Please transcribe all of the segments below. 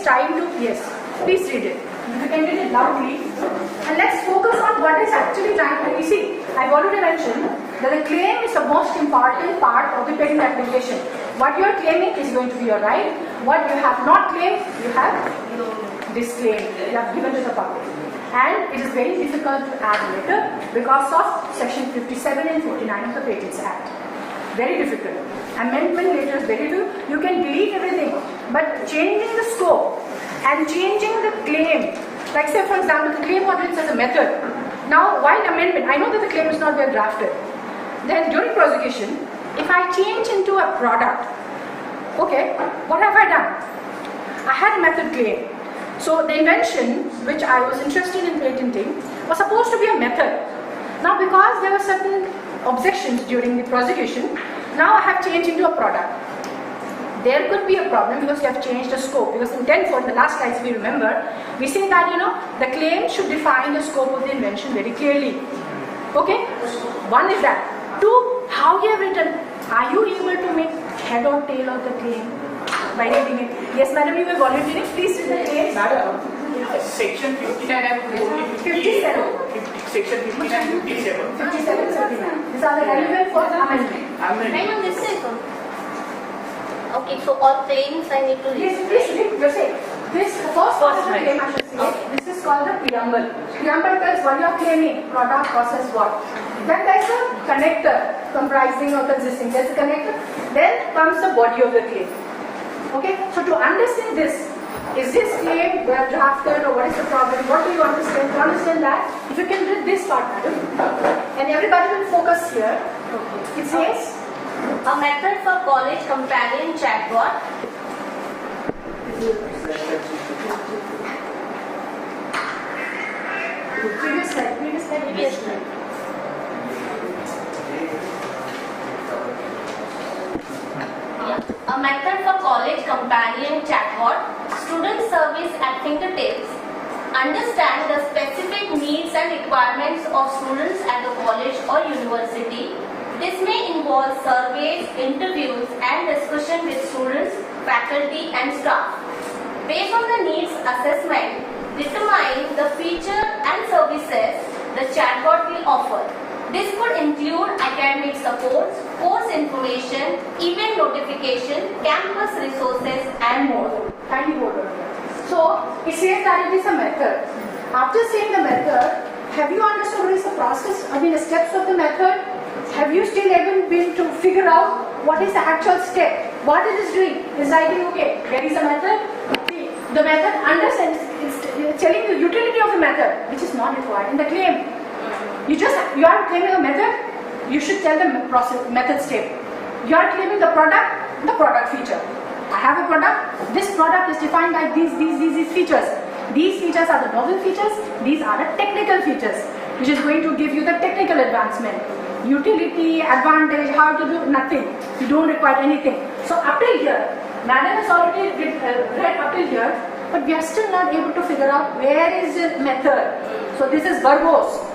trying to, yes, please read it. You can read it loudly. And let's focus on what is actually trying to be seen. I've already mentioned that the claim is the most important part of the patent application. What you are claiming is going to be your right. What you have not claimed, you have disclaimed. You have given to the public. And it is very difficult to add later because of section 57 and 59 of the Patents Act. Very difficult. Amendment later is very difficult. You can delete everything, but changing the scope and changing the claim, like say for example, the claim was written as a method. Now, while amendment, I know that the claim is not well drafted. Then during prosecution, if I change into a product, okay, what have I done? I had a method claim. So the invention which I was interested in patenting was supposed to be a method. Now because there were certain objections during the prosecution, now I have changed into a product. There could be a problem because you have changed the scope. Because in 10.4, in the last slides we remember, we say that the claim should define the scope of the invention very clearly. Okay? One is that. Two, how you have written. Are you able to make head or tail of the claim by reading it? Yes, madam, you have already read it. Please read the claim. Madam, section 59 and 57. Section 59 and 57. 57, 59. These are the relevant for amendment. Okay, so all claims I need to read. Yes, please read. You say this first part of the claim I should say. This is called the preamble. Preamble tells what you are claiming, product, process, what. Then there is a connector comprising of consisting. There is a connector. Then comes the body of the claim. Okay, so to understand this, is this claim well drafted or what is the problem? What do you understand? To understand that, if you can read this part, madam, and everybody will focus here. Okay. It says, a method for college companion chatbot. Previous slide. A method for college companion chatbot, student service at fingertips, understand the specific needs and requirements of students at the college or university. This may involve surveys, interviews and discussion with students, faculty and staff. Based on the needs assessment, determine the feature and services the chatbot will offer. This could include academic support, course information, event notification, campus resources and more. Thank you. So, it says that it is a method. After saying the method, have you understood what is the process, the steps of the method? Have you still even been to figure out what is the actual step? What it is doing? It's writing, okay, there is a method. The method understands, it's telling the utility of the method, which is not required in the claim. You are claiming a method, you should tell the process, method step. You are claiming the product feature. I have a product, this product is defined by these features. These features are the novel features, these are the technical features, which is going to give you the technical advancement. Utility, advantage, how to do nothing. You don't require anything. So up till here, madam has already read up till here, but we are still not able to figure out where is the method. So this is verbose.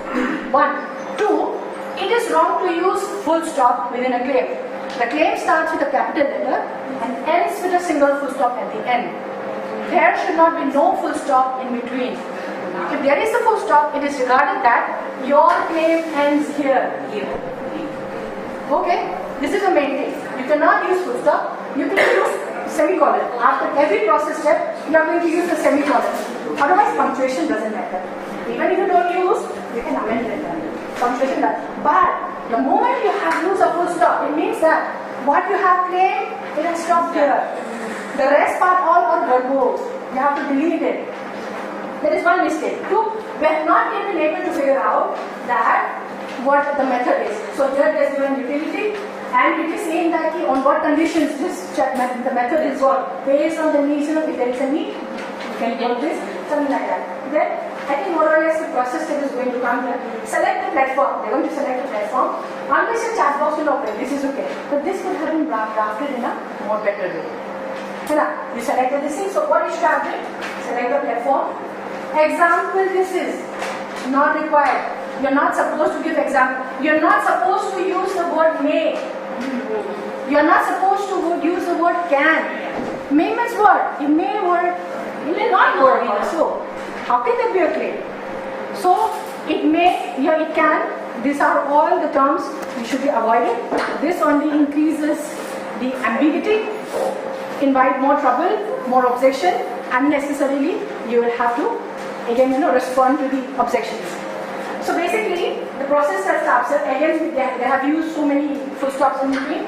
1. 2. It is wrong to use full stop within a claim. The claim starts with a capital letter and ends with a single full stop at the end. There should not be no full stop in between. If there is a full stop, it is regarded that your claim ends here. Okay? This is the main thing. You cannot use full stop. You can use semicolon. After every process step, you are going to use the semicolon. Otherwise, punctuation doesn't matter. Even if you don't use, you can amend it. Punctuation does. But the moment you have used a full stop, it means that what you have claimed, it has stopped here. The rest part all are verbose. You have to delete it. There is one mistake. 2. We have not yet been able to figure out that what the method is. So here there is given utility, and it is saying that on what conditions the method is what. Based on the needs, if there is a need, you can do this, something like that. Then I think more or less the process step is going to come here. Select the platform. They are going to select the platform. Unless the chat box will open, this is okay. But this could have been drafted in a more better way. You selected this thing. So what you should have done? Select the platform. Example, this is not required. You're not supposed to give example. You're not supposed to use the word may. You're not supposed to use the word can. May means what? It may word It may not go away. So, how can there be a claim? So, it may, yeah, it can. These are all the terms which should be avoided. This only increases the ambiguity, invite more trouble, more objection. Unnecessarily, you will have to again, respond to the objections. So basically, the process that starts, again, they have used so many full stops in between.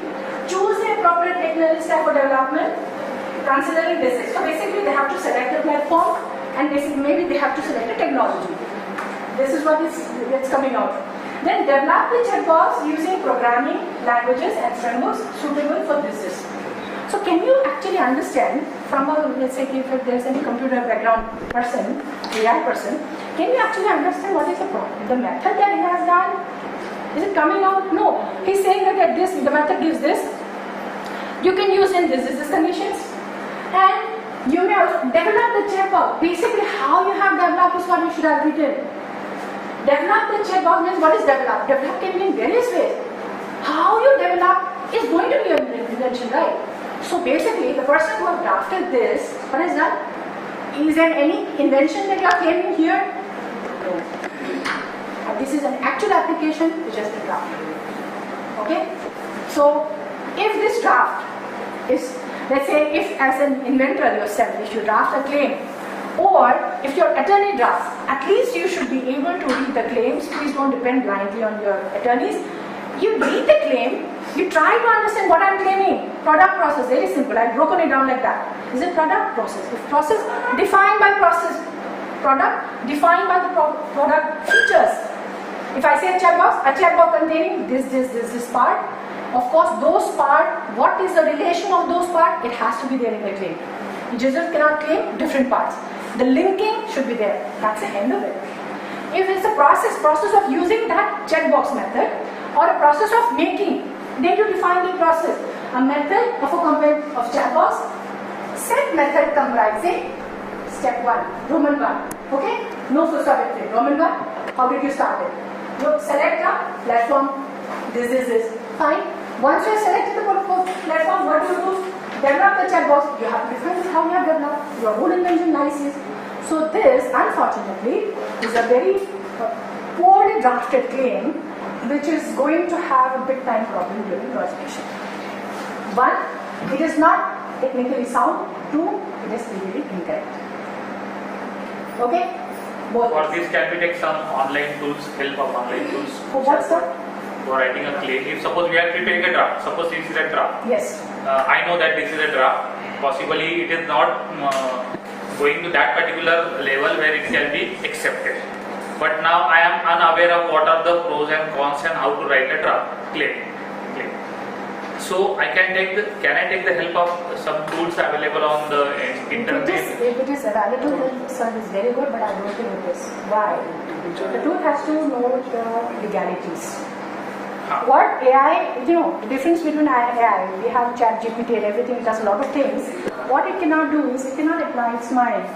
Choose the appropriate technical stack for development, considering this. So basically, they have to select a platform, and maybe they have to select a technology. This is what is coming out. Then develop the chatbots using programming languages and frameworks suitable for business. So can you actually understand from a, let's say if there's any computer background person, AI person, can you actually understand what is the method that he has done? Is it coming out? No. He's saying that this, the method gives this. You can use in this conditions. And you may also develop the chatbot. Basically how you have developed is what you should have written. Develop the chatbot means what is develop? Develop can be in various ways. How you develop is going to be an invention, right? So basically, the person who has drafted this, what is done? Is there any invention that you are claiming here? No. This is an actual application which has been drafted. Okay? So, if this draft is, let's say, if as an inventor yourself, if you draft a claim, or if your attorney drafts, at least you should be able to read the claims. Please don't depend blindly on your attorneys. You read the claim, you try to understand what I'm claiming. Product process, very simple. I've broken it down like that. Is it product process? If process defined by process, product defined by the product features. If I say a checkbox containing this part, of course those part, what is the relation of those part? It has to be there in the claim. You just cannot claim different parts. The linking should be there. That's the end of it. If it's a process of using that checkbox method, or a process of making, then you define the process. A method of a component of chatbots, set method comprising step 1, Roman 1. Okay? No full stop at 3. Roman 1, how did you start it? You select a platform, this. Fine. Once you have selected the platform, what do you do? Develop the chatbots. You have to define how you have developed your own invention license. So this, unfortunately, is a very poorly drafted claim, which is going to have a big time problem during prosecution. 1, it is not technically sound. 2, it is legally incorrect. Okay? Both. For this, can we take some online tools, help of online tools? For what, sir? For writing a claim. If suppose we are preparing a draft, suppose this is a draft. Yes. I know that this is a draft. Possibly it is not going to that particular level where it can be accepted. But now I am unaware of what are the pros and cons and how to write a draft claim. So I can I take the help of some tools available on the internet? If it is available, then sir, is very good, but I don't think it is. Why? The tool has to know the legalities. What AI, the difference between AI, we have ChatGPT and everything, it does a lot of things. What it cannot do is, it cannot apply its mind.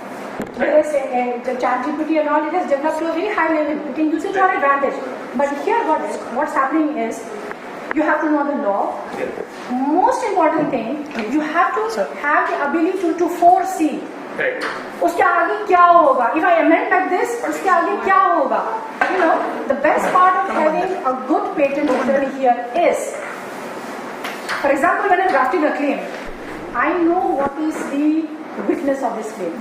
Whereas the ChatGPT and all, it has developed to a very high level. You can use it to your advantage. But here what's happening is, you have to know the law. Most important thing, you have to have the ability to foresee. उसके आगे क्या होगा? If I amend like this, उसके आगे क्या होगा? The best part of having a good patent attorney here is, for example, when I'm drafting a claim, I know what is the witness of this claim.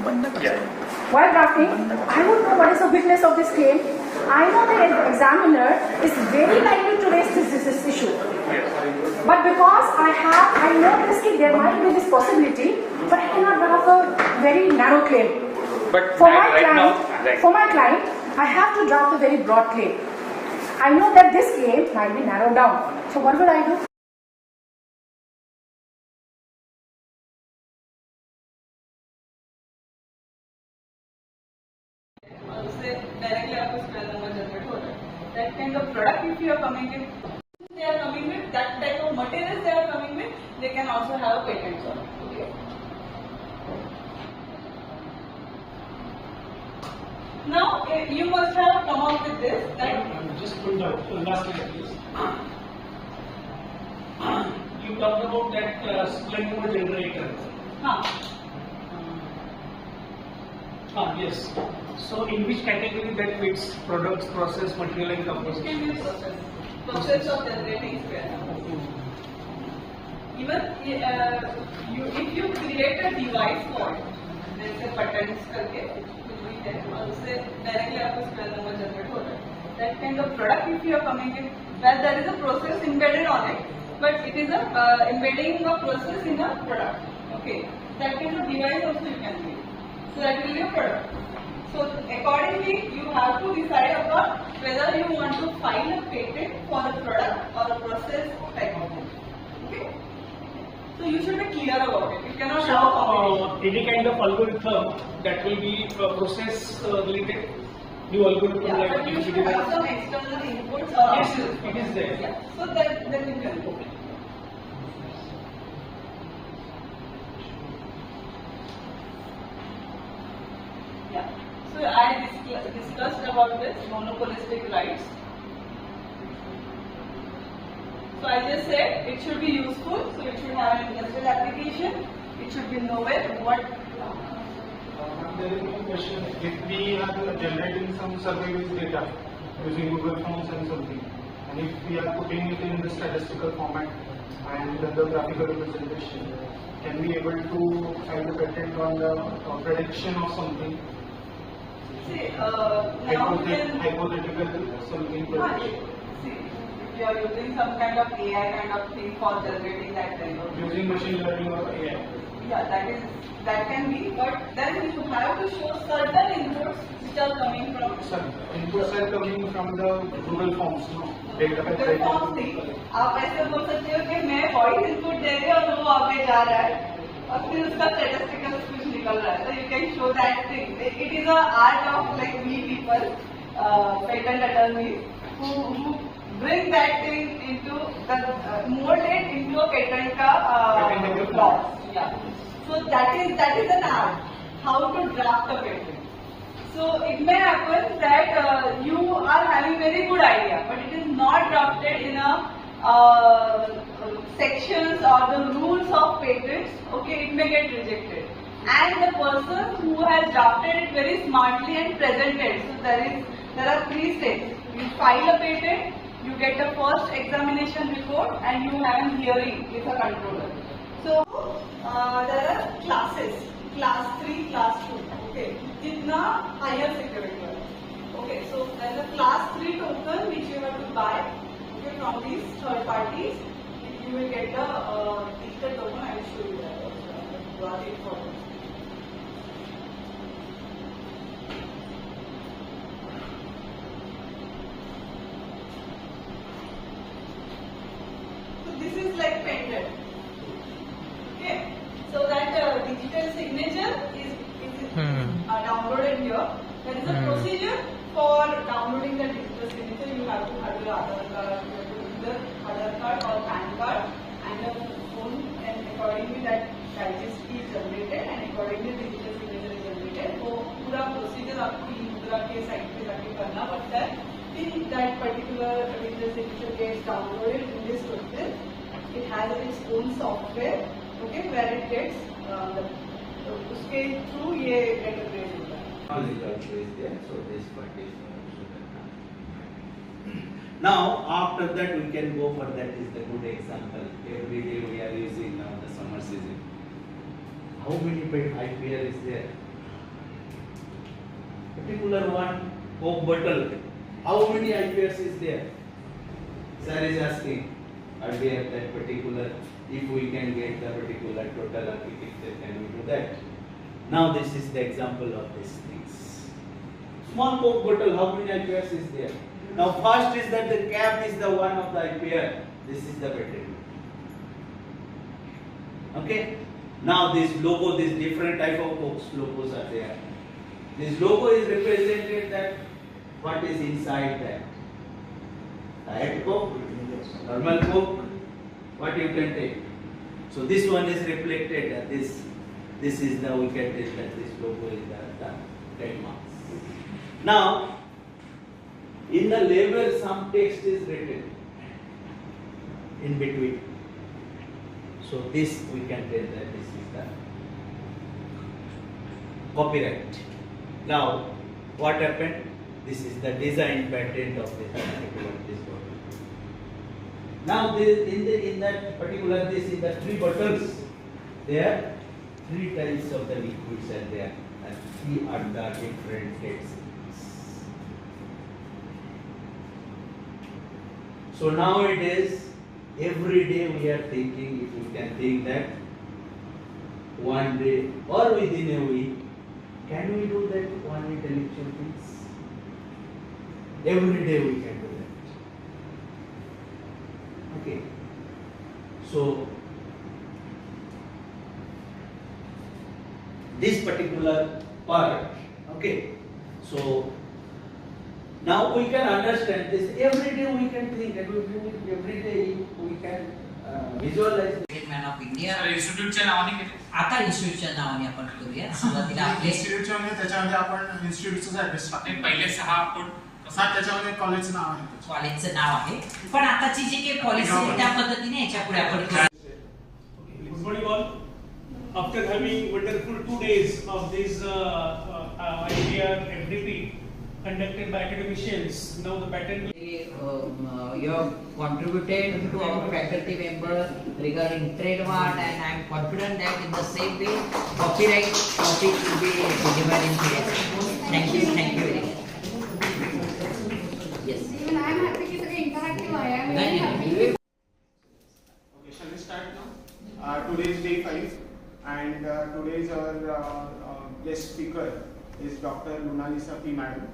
While drafting, I would know what is the witness of this claim. I know the examiner is very likely to raise this issue. But because I know this case, there might be this possibility, but I cannot draft a very narrow claim. But for my client, I have to draft a very broad claim. I know that this claim might be narrowed down. So what will I do? That kind of product, if you are coming with, they are coming with that type of materials they are coming with, they can also have patents on it. Okay. Now you must have come up with this. That just pulled out last slide, please. You talked about that split mode generator. Yes. So in which category that fits? Products, process, material and It composition? can be process. Process of generating square. Even if you create a device for it, जैसे patents करके कुछ भी है और उससे directly आपको square number generate हो रहा है. That kind of product if you are coming in, well there is a process embedded on it, but it is a embedding a process in a product. Okay, that kind of device also you can make. So that will be a product. So accordingly, you have to decide about whether you want to file a patent for a product or a process type of thing. Okay. So you should be clear about it. You cannot have a competition. Any kind of algorithm that will be process related, new algorithm Yeah, like but you should PVG have MECH. some external inputs or Yes, it is there. yeah. So that then you can go. Yeah. So I discussed about this monopolistic rights. So I just said it should be useful, so it should have an industrial application, it should be novel. What? There is one question. If we are generating some survey data using Google Forms and something, and if we are putting it in the statistical format and the graphical representation, can we able to file a patent on the prediction of something? See, now we can. Hypothetical something prediction. See, if you are using some kind of AI kind of thing for generating that kind of. Using machine learning or AI. Yeah, that can be, but then you have to show certain inputs which are coming from. Sir, inputs are coming from the Google Forms, no? Google Forms थी, आप ऐसे बोल सकते हो कि मैं voice input दे रही हूँ और वो आगे जा रहा है और फिर उसका स्टैटिस्टिकल कुछ निकल रहा है, so you can show that thing. It is a art of like we people, patent attorneys who bring that thing into the mold it into a patent ka law. Yeah. So that is an art, how to draft a patent. So it may happen that you are having very good idea, but it is not drafted in a sections or the rules of patents. Okay, it may get rejected. And the person who has drafted it very smartly and presented. So there are 3 steps. You file a patent, you get the first examination report, and you have a hearing with a controller. So there are classes, class 3, class 2. Okay, जितना higher security है. Okay, so there is a class 3 token which you have to buy. Okay, from these third parties, you will get the digital token. I will show you that. Got it for this. So this is like pendant. Okay, so that digital signature is downloaded here. There is a procedure for downloading the digital signature. You have to have your Aadhaar card, you have to either Aadhaar card or PAN card and your phone, and accordingly that registry is generated and accordingly digital signature is generated. So पूरा procedure आपको मुद्रा के site पे जाके करना पड़ता है. Till that particular digital signature gets downloaded in this process, it has its own software. Okay, where it gets उसके through ये database होता है. Knowledge also is there, so this part is now after that we can go for that is the good example. Every day we are using now the summer season. How many IPR is there? Particular one Coke bottle. How many IPRs is there? Sir is asking earlier that particular, if we can get the particular total architecture, can we do that? Now this is the example of these things. Small Coke bottle, how many IPRs is there? Now first is that the cap is the one of the IPR. This is the patent. Okay. Now this logo, this different type of Coke logos are there. This logo is represented that what is inside that. Diet Coke, normal Coke, what you can take. So this one is reflected that this is the, we can tell that this logo is the trademarks. Now in the label some text is written in between. So this we can tell that this is the copyright. Now, what happened? This is the design patent of this particular this bottle. Now, in that particular in the 3 bottles, there are 3 types of the liquids are there, and 3 are the different tastes. So nowadays, every day we are thinking, if we can think that one day or within a week, can we do that one intellectual things? Every day we can do that. Okay. So this particular part, okay. So now we can understand this. Every day we can think, and every day we can visualize. Man of India इन्स्टिट्यूटच्या नावाने किती आता इन्स्टिट्यूटच्या नावाने आपण करूया. सुरुवातीला आपले इन्स्टिट्यूटच्या म्हणजे त्याच्यामध्ये आपण इन्स्टिट्यूटचं ॲड्रेस टाकतो. पहिले 6 आपण त्याच्यामध्ये कॉलेजचं नाव आहे. कॉलेजचं नाव आहे, पण आताची जी काही पॉलिसी आहे त्या पद्धतीने याच्या पुढे आपण करू. Good morning all. After having wonderful 2 days of this IPR FDP conducted by academicians, now the patent You have contributed to our faculty member regarding trademark, and I am confident that in the same way copyright topic will be delivered in today's. Thank you very much. Yes. Even I am happy कि सगळे interactive आहे. I am very Thank happy. you. Okay, shall we start now? Today is day 5, and today's our guest speaker is Dr. Lunalisa P. Madam.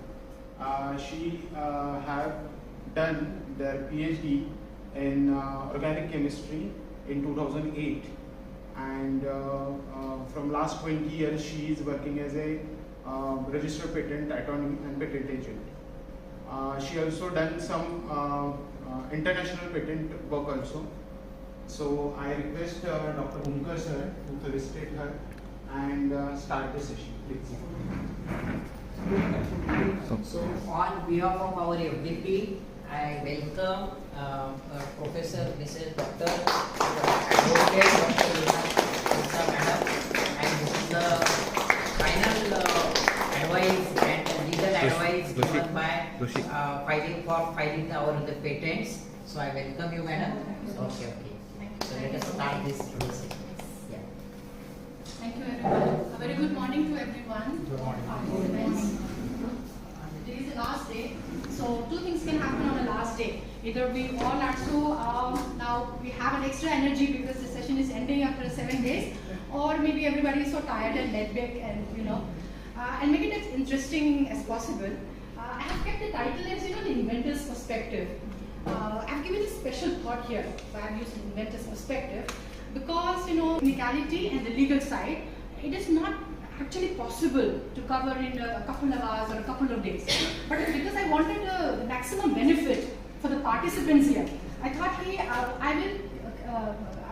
She have done their PhD in organic chemistry in 2008, and from last 20 years she is working as a registered patent attorney and patent agent. She also done some international patent work also. So I request Dr. Hunkar sir to felicitate her and start the session, please. So on behalf of our FDP, I welcome Professor Mrs. Dr. Advocate Dr. Lunalisa Madam, and this is the final advice and legal advice given by filing our the patents. So I welcome you, Madam. Okay. So let us start this process. Yeah. Thank you everyone. A very good morning to everyone. Good morning. Today is the last day. So 2 things can happen on the last day. Either we all are so now we have an extra energy because the session is ending after 7 days, or maybe everybody is so tired and laid back, and and make it as interesting as possible. I have kept the title as the inventor's perspective. I've given a special thought here. So I've used inventor's perspective because technicality and the legal side, it is not actually possible to cover in a couple of hours or a couple of days. But because I wanted the maximum benefit for the participants here, I thought, hey, I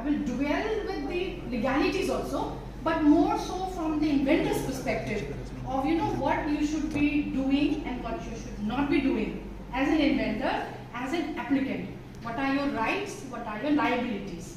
will dwell with the legalities also, but more so from the inventor's perspective of what you should be doing and what you should not be doing as an inventor, as an applicant. What are your rights? What are your liabilities?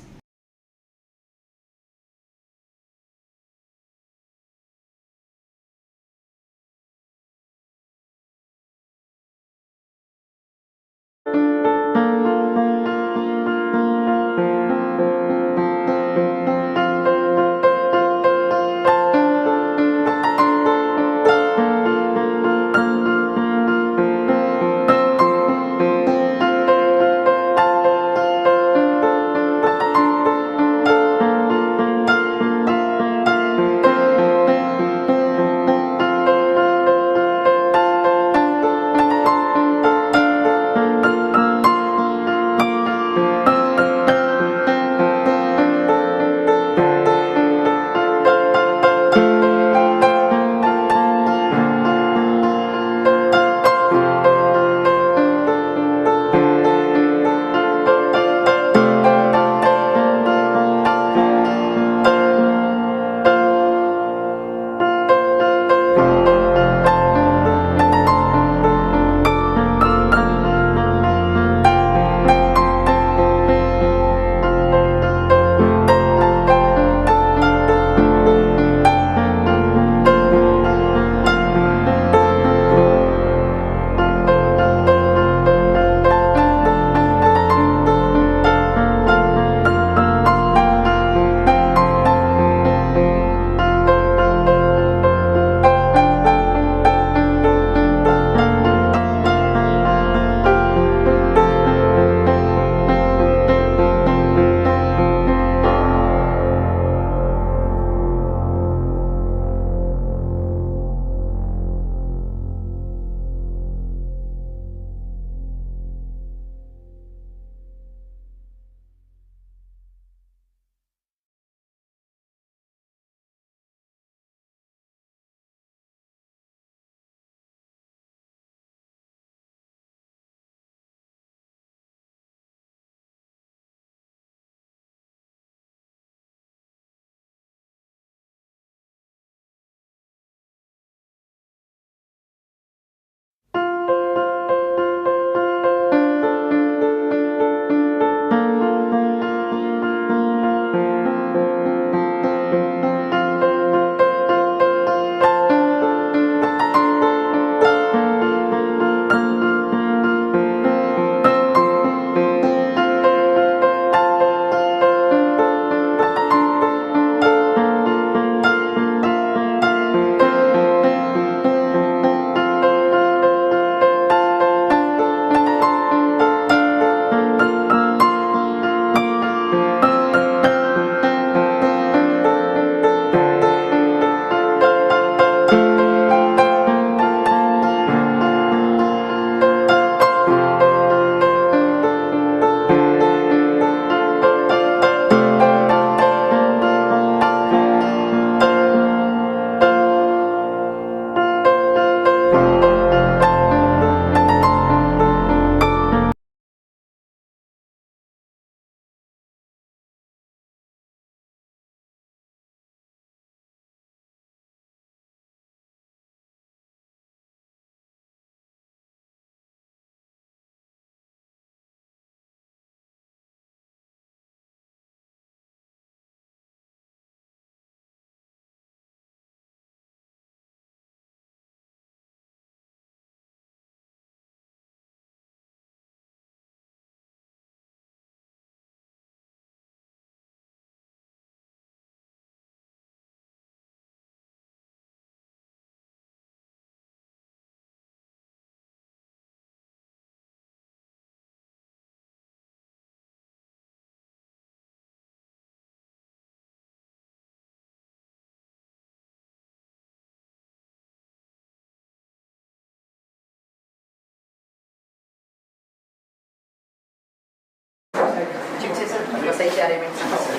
चिटसे sir बसायचे arrangement सांगा sir.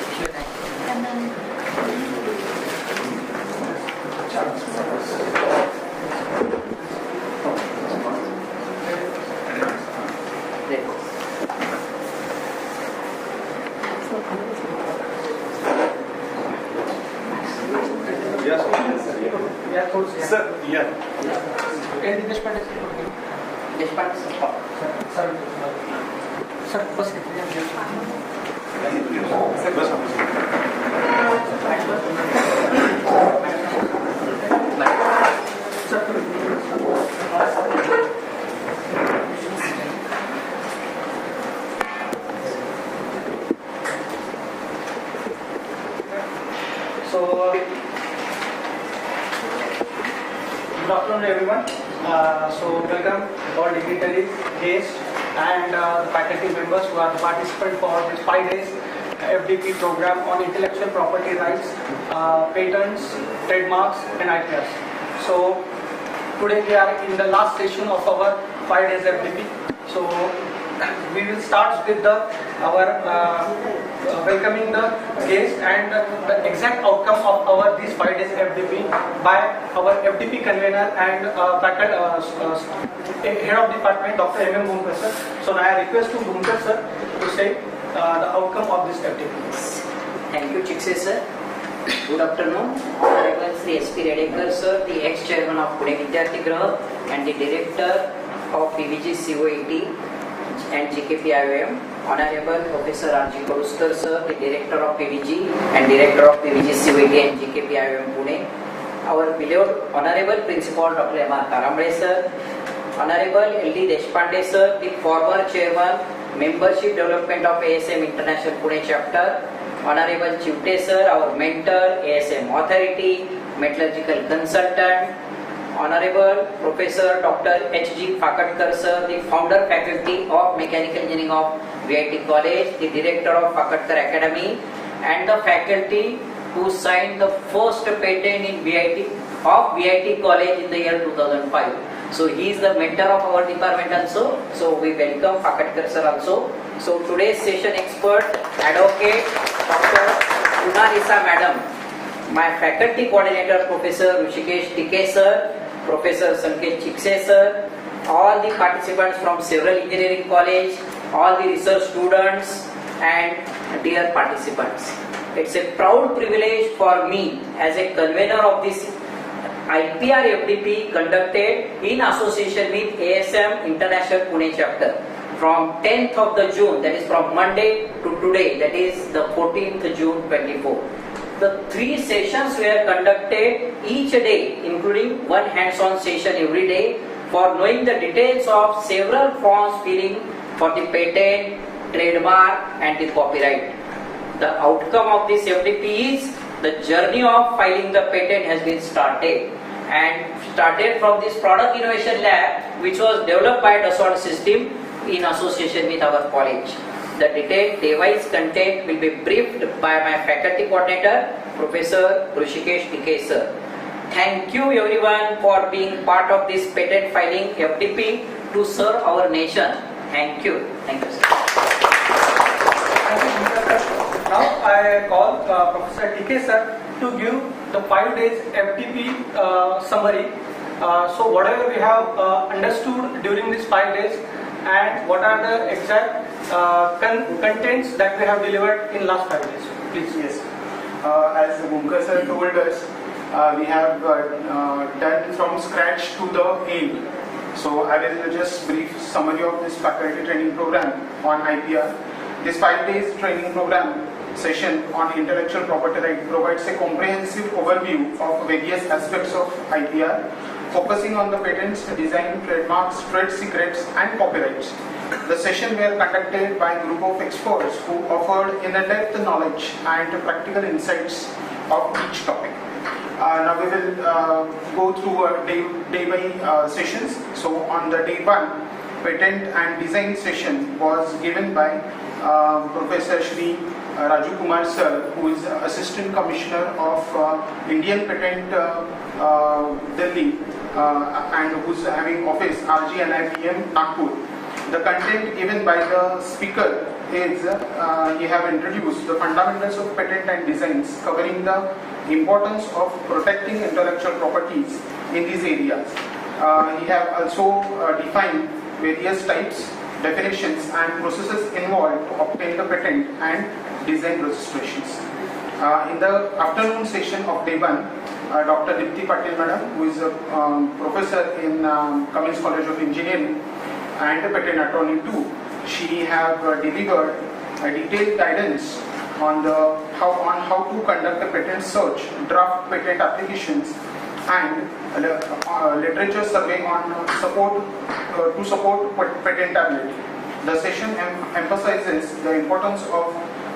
Sir, yeah. Deshpande sir sir बस So, good afternoon everyone. So welcome all dignitaries, guests and the faculty members who are the participants for this 5 days FDP program on intellectual property rights, patents, trademarks and IPRs. So today we are in the last session of our 5 days FDP. So we will start with our welcoming the guests and the exact outcome of our this 5 days FDP by our FDP convener and head of department Dr. M. Bhunkar sir. So now I request to Bhunkar sir to say the outcome of this FDP. Thank you, Chikse sir. Good afternoon. Honorable Sri S.P. Redekar sir, the ex-chairman of Pune Vidyarthi Graha and the director of PVG COET and GKP-IOM. Honorable Professor R.G. Karuskar sir, the director of PVG and director of PVG COET and GKP-IOM Pune. Our beloved Honorable Principal Dr. M.R. Karambe sir. Honorable L.D. Deshpande sir, the former chairman, membership development of ASM International Pune chapter. Honorable Chivte sir, our mentor, ASM authority, metallurgical consultant. Honorable Professor Dr. H.G. Phakatkar sir, the founder faculty of Mechanical Engineering of VIT College, the director of Phakatkar Academy, and the faculty who signed the first patent in VIT College in the year 2005. So he is the mentor of our department also. So we welcome Phakatkar sir also. So today's session expert, advocate Dr. Punarisa madam, my faculty coordinator Professor Rushikesh Tike sir, Professor Sanket Chikse sir, all the participants from several engineering college, all the research students and dear participants. It's a proud privilege for me as a convener of this IPR FDP conducted in association with ASM International Pune chapter from 10th of the June, that is from Monday to today, that is the 14th June 24. The 3 sessions were conducted each day, including one hands-on session every day for knowing the details of several forms filling for the patent, trademark and the copyright. The outcome of this FDP is the journey of filing the patent has been started from this product innovation lab which was developed by Dassault System in association with our college. The detailed device content will be briefed by my faculty coordinator, Professor Rushikesh Tike sir. Thank you everyone for being part of this patent filing FDP to serve our nation. Thank you. Thank you sir. Now I call Professor Tike sir to give the 5 days FDP summary. So whatever we have understood during these 5 days and what are the exact contents that we have delivered in last 5 days. Please. Yes. As Bhunkar sir told us, we have done from scratch to the end. So I will just brief summary of this faculty training program on IPR. This 5 days training program session on intellectual property right provides a comprehensive overview of various aspects of IPR, focusing on the patents, design, trademarks, trade secrets and copyrights. The session were conducted by a group of experts who offered in-depth knowledge and practical insights of each topic. Now we will go through day by sessions. So on the day 1, patent and design session was given by Professor Shri Raju Kumar sir, who is Assistant Commissioner of Indian Patent Delhi and who is having office RG and IPM Nagpur. the content given by the speaker is he have introduced the fundamentals of patent and designs, covering the importance of protecting intellectual properties in these areas. He have also defined various types, definitions and processes involved to obtain the patent and design registrations. In the afternoon session of day 1, Dr. Dipti Patil Madam, who is a professor in Cummins College of Engineering and a patent attorney too, she have delivered a detailed guidance on how to conduct a patent search, draft patent applications, and literature survey on support patentability. The session emphasizes the importance of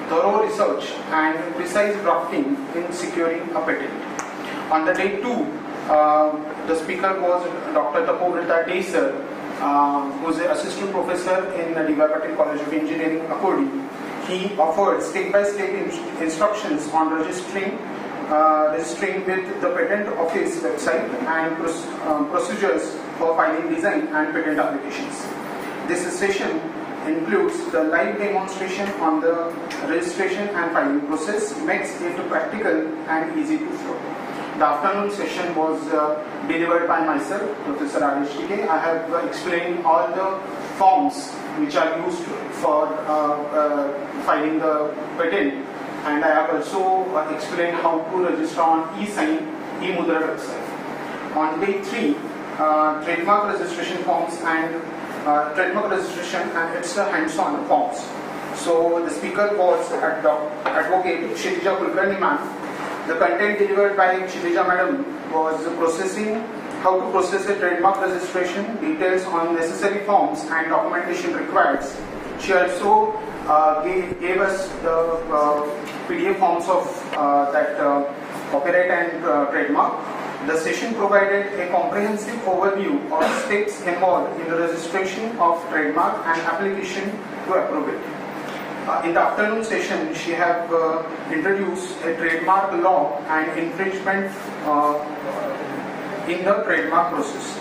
thorough research and precise drafting in securing a patent. On the day 2, the speaker was Dr. Tapovrita Desar, who is an assistant professor in the D.Y. Patil College of Engineering, Akodi. He offered step-by-step instructions on registering with the Patent Office website and procedures for filing design and patent applications. This session includes the live demonstration on the registration and filing process, makes it practical and easy to follow. The afternoon session was delivered by myself, Professor RHTK. I have explained all the forms which are used for filing the patent, and I have also explained how to register on eSign, eMudra website. On day 3, trademark registration forms and trademark registration and its hands-on forms. So the speaker was Advocate Kshitija Kulkarni ma'am. The content delivered by Kshitija madam was how to process a trademark registration, details on necessary forms and documentation required. She also gave us the PDF forms of that copyright and trademark. The session provided a comprehensive overview of steps involved in the registration of trademark and application to approve it. In the afternoon session, she have introduced a trademark law and infringement in the trademark process.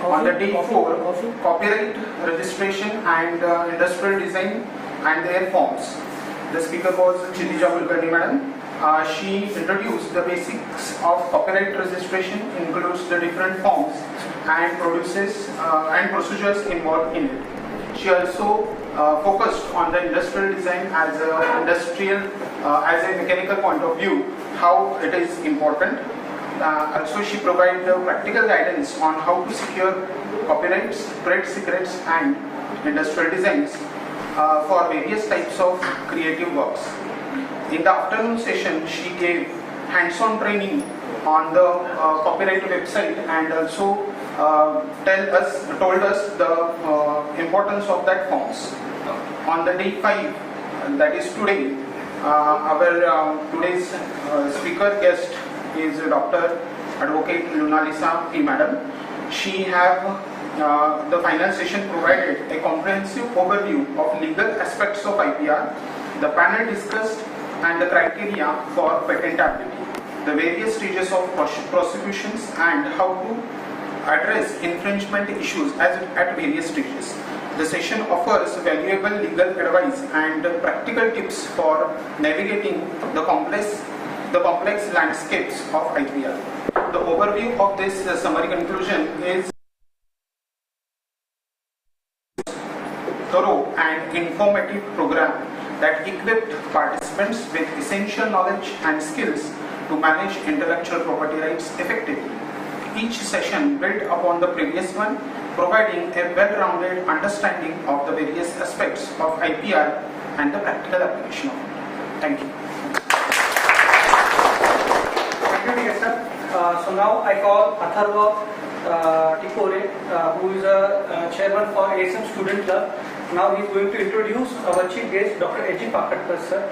On the day 4, copyright registration and industrial design and their forms. The speaker was Kshitija Kulkarni madam. She introduced the basics of copyright registration, includes the different forms and procedures involved in it. She also focused on the industrial design as a mechanical point of view, how it is important. Also, she provided practical guidance on how to secure copyrights, trade secrets, and industrial designs for various types of creative works. In the afternoon session, she gave hands-on training on the copyright website and also told us the importance of that forms. On the day 5, that is today, our today's speaker guest is Dr. Advocate Lunalisa P. Madam. She have the final session provided a comprehensive overview of legal aspects of IPR. The panel discussed and the criteria for patentability, the various stages of prosecutions and how to address infringement issues at various stages. The session offers valuable legal advice and practical tips for navigating the complex landscapes of IPR. The overview of this summary conclusion is thorough and informative program that equipped participants with essential knowledge and skills to manage intellectual property rights effectively. Each session built upon the previous one, providing a well-rounded understanding of the various aspects of IPR and the practical application of it. Thank you. Thank you, dear sir. So now I call Atharva Tikore, who is a chairman for ASM Student Club. Now he is going to introduce our chief guest, Dr. H.G. Pakatkar, sir.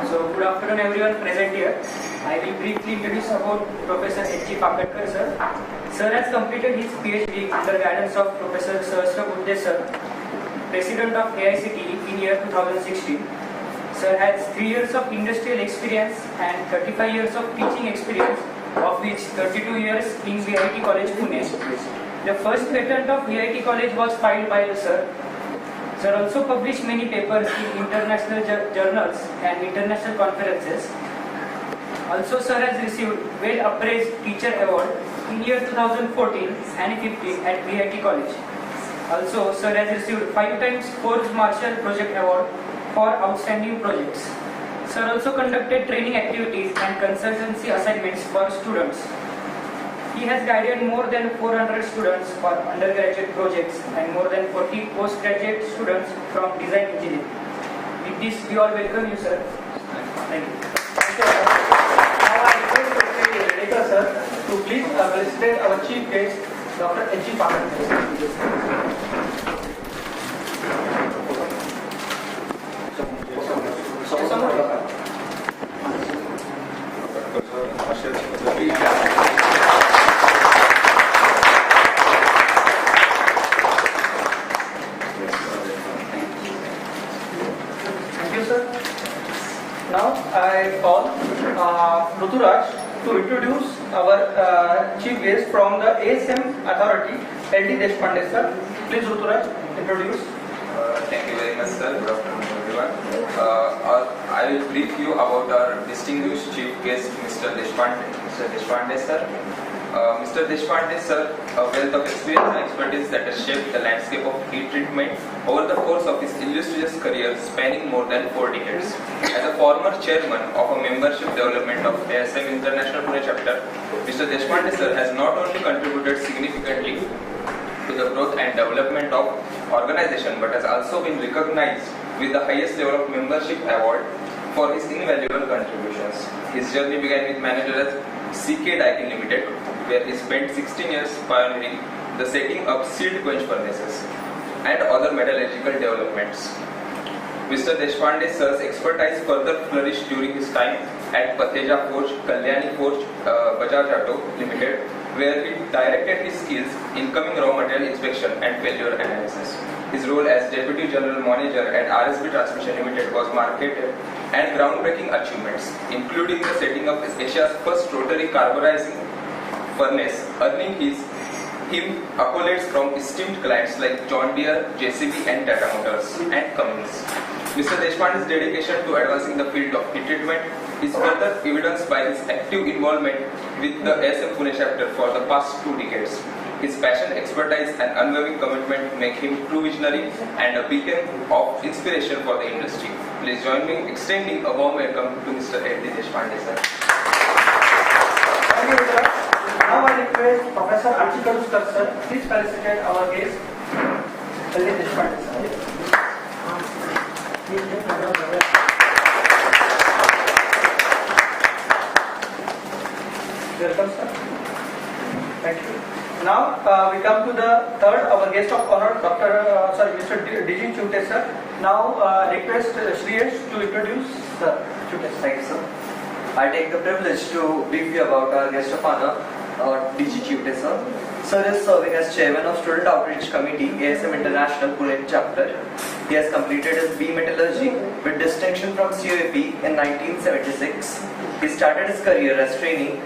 So good afternoon everyone present here. I will briefly introduce about Professor H.G. Pakatkar, sir. Sir has completed his PhD under guidance of Professor Sahasra Buddhe, sir, President of AICTE in year 2016. Sir has 3 years of industrial experience and 35 years of teaching experience of which 32 years in VIT College, Pune. The first patent of VIT College was filed by the sir. Sir also published many papers in international journals and international conferences. Also, sir has received well appraised teacher award in year 2014 and 15 at VIT College. Also, sir has received 5 times Forbes Marshall Project Award for outstanding projects. Sir also conducted training activities and consultancy assignments for students. He has guided more than 400 students for undergraduate projects and more than 40 postgraduate students from design engineering. With this, we all welcome you, sir. Thank you. Now I request Dr. Redekar sir to please felicitate our chief guest, Dr. H.G. Pakkadkar. Thank you, sir. Now I call Ruturaj to introduce our chief guest from the ASM authority, LD Deshpande sir. Please Ruturaj, introduce. Thank you very much, sir. Good afternoon, everyone. I will brief you about our distinguished chief guest, Mr. Deshpande. Mr. Deshpande, sir. Mr. Deshpande, sir, a wealth of experience and expertise that has shaped the landscape of heat treatment over the course of his illustrious career spanning more than 4 decades. As a former chairman of a membership development of ASM International Pune chapter, Mr. Deshpande, sir, has not only contributed significantly to the growth and development of organization but has also been recognized with the highest level of membership award for his invaluable contributions. His journey began with manager at CK Daikin Limited, where he spent 16 years pioneering the setting up sealed quench furnaces and other metallurgical developments. Mr. Deshpande sir's expertise further flourished during his time at Patheja Forge, Kalyani Forge, Bajaj Auto Limited, where he directed his skills in incoming raw material inspection and failure analysis. His role as Deputy General Manager at RSB Transmission Limited was marketed and groundbreaking achievements, including the setting up Asia's first rotary carburizing furnace, earning him accolades from esteemed clients like John Deere, JCB and Tata Motors and Cummins. Mr. Deshpande's dedication to advancing the field of heat treatment is further evidenced by his active involvement with the ASM Pune chapter for the past 2 decades. His passion, expertise and unwavering commitment make him true visionary and a beacon of inspiration for the industry. Please join me in extending a warm welcome to Mr. L.D. Deshpande, sir. Thank you, sir. Now I request Professor Archikaluskar sir, please felicitate our guest, L.D. Deshpande, sir. Welcome, sir. Thank you. Now we come to the third, our guest of honor, Mr. June24 sir. Now request Shreyesh to introduce the Chute. Thank you, sir. I take the privilege to brief you about our guest of honor, June24 sir. Sir is serving as chairman of Student Outreach Committee, ASM International Pune chapter. He has completed his B Metallurgy with distinction from COAP in 1976. He started his career as trainee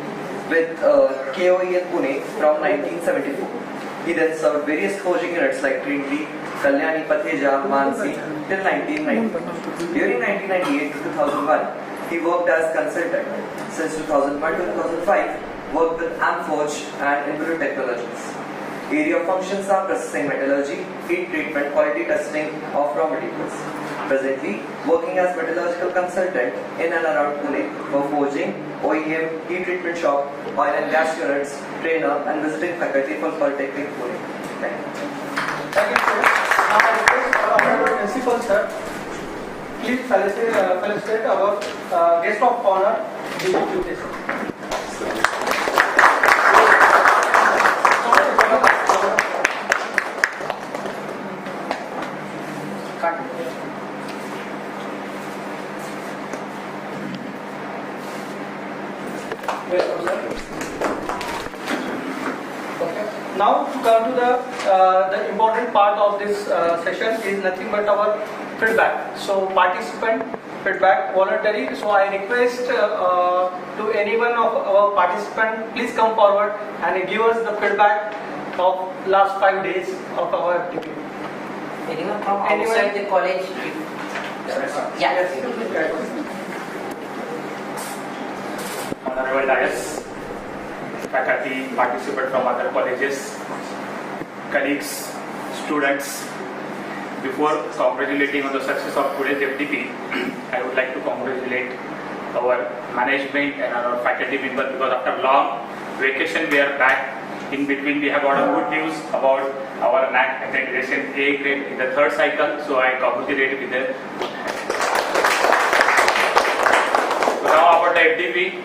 with KOE in Pune from 1974. He then served various forging units like Trinity, Kalyani, Patheja, Mansi till 1990. During 1998 to 2001, he worked as consultant. Since 2001 to 2005, worked with Amforge and Inbuilt Technologies. Area of functions are processing metallurgy, heat treatment, quality testing of raw materials. Presently, working as metallurgical consultant in and around Pune for forging, OEM, heat treatment shop, oil and gas units, trainer and visiting faculty for Polytechnic Pune. Thank you. Thank you, sir. Now I request our honorable principal sir, please felicitate our guest of honor, June24 sir. Now to come to the important part of this session is nothing but our feedback. So participant feedback voluntary. So I request to anyone of our participant, please come forward and give us the feedback of last 5 days of our activity. Anyone from outside the college? Yes. Honorable Dais, faculty, participants from other colleges, colleagues, students. Before congratulating on the success of today's FDP, I would like to congratulate our management and our faculty members, because after long vacation we are back. In between we have got a good news about our NAC accreditation A grade in the 3rd cycle, so I congratulate with them. So now about the FDP.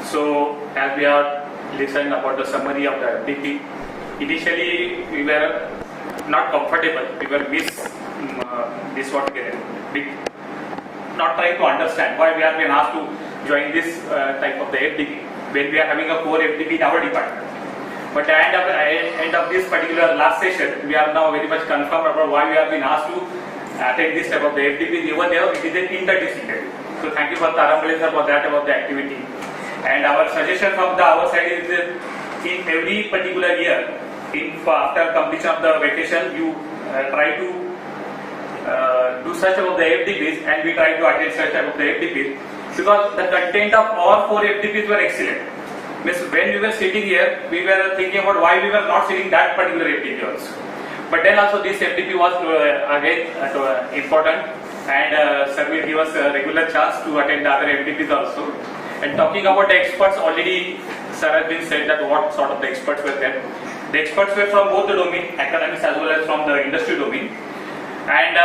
So as we are listening about the summary of the FDP, initially we were not comfortable. We were not trying to understand why we are being asked to join this type of the FDP when we are having a core FDP in our department. But at the end of this particular last session, we are now very much confirmed about why we have been asked to attend this type of the FDP. Even there, it is an interdisciplinary. So thank you for Tarambale sir for that about the activity. And our suggestion from our side is that in every particular year, after completion of the vacation, you try to do such about the FDPs, and we try to attend such about the FDPs, because the content of all 4 FDPs were excellent. When we were sitting here, we were thinking about why we were not sitting that particular FDP also. But then also this FDP was again important, and sir will give us a regular chance to attend the other FDPs also. And talking about the experts, already sir has been said that what sort of the experts were there. The experts were from both the domain, academics as well as from the industry domain. And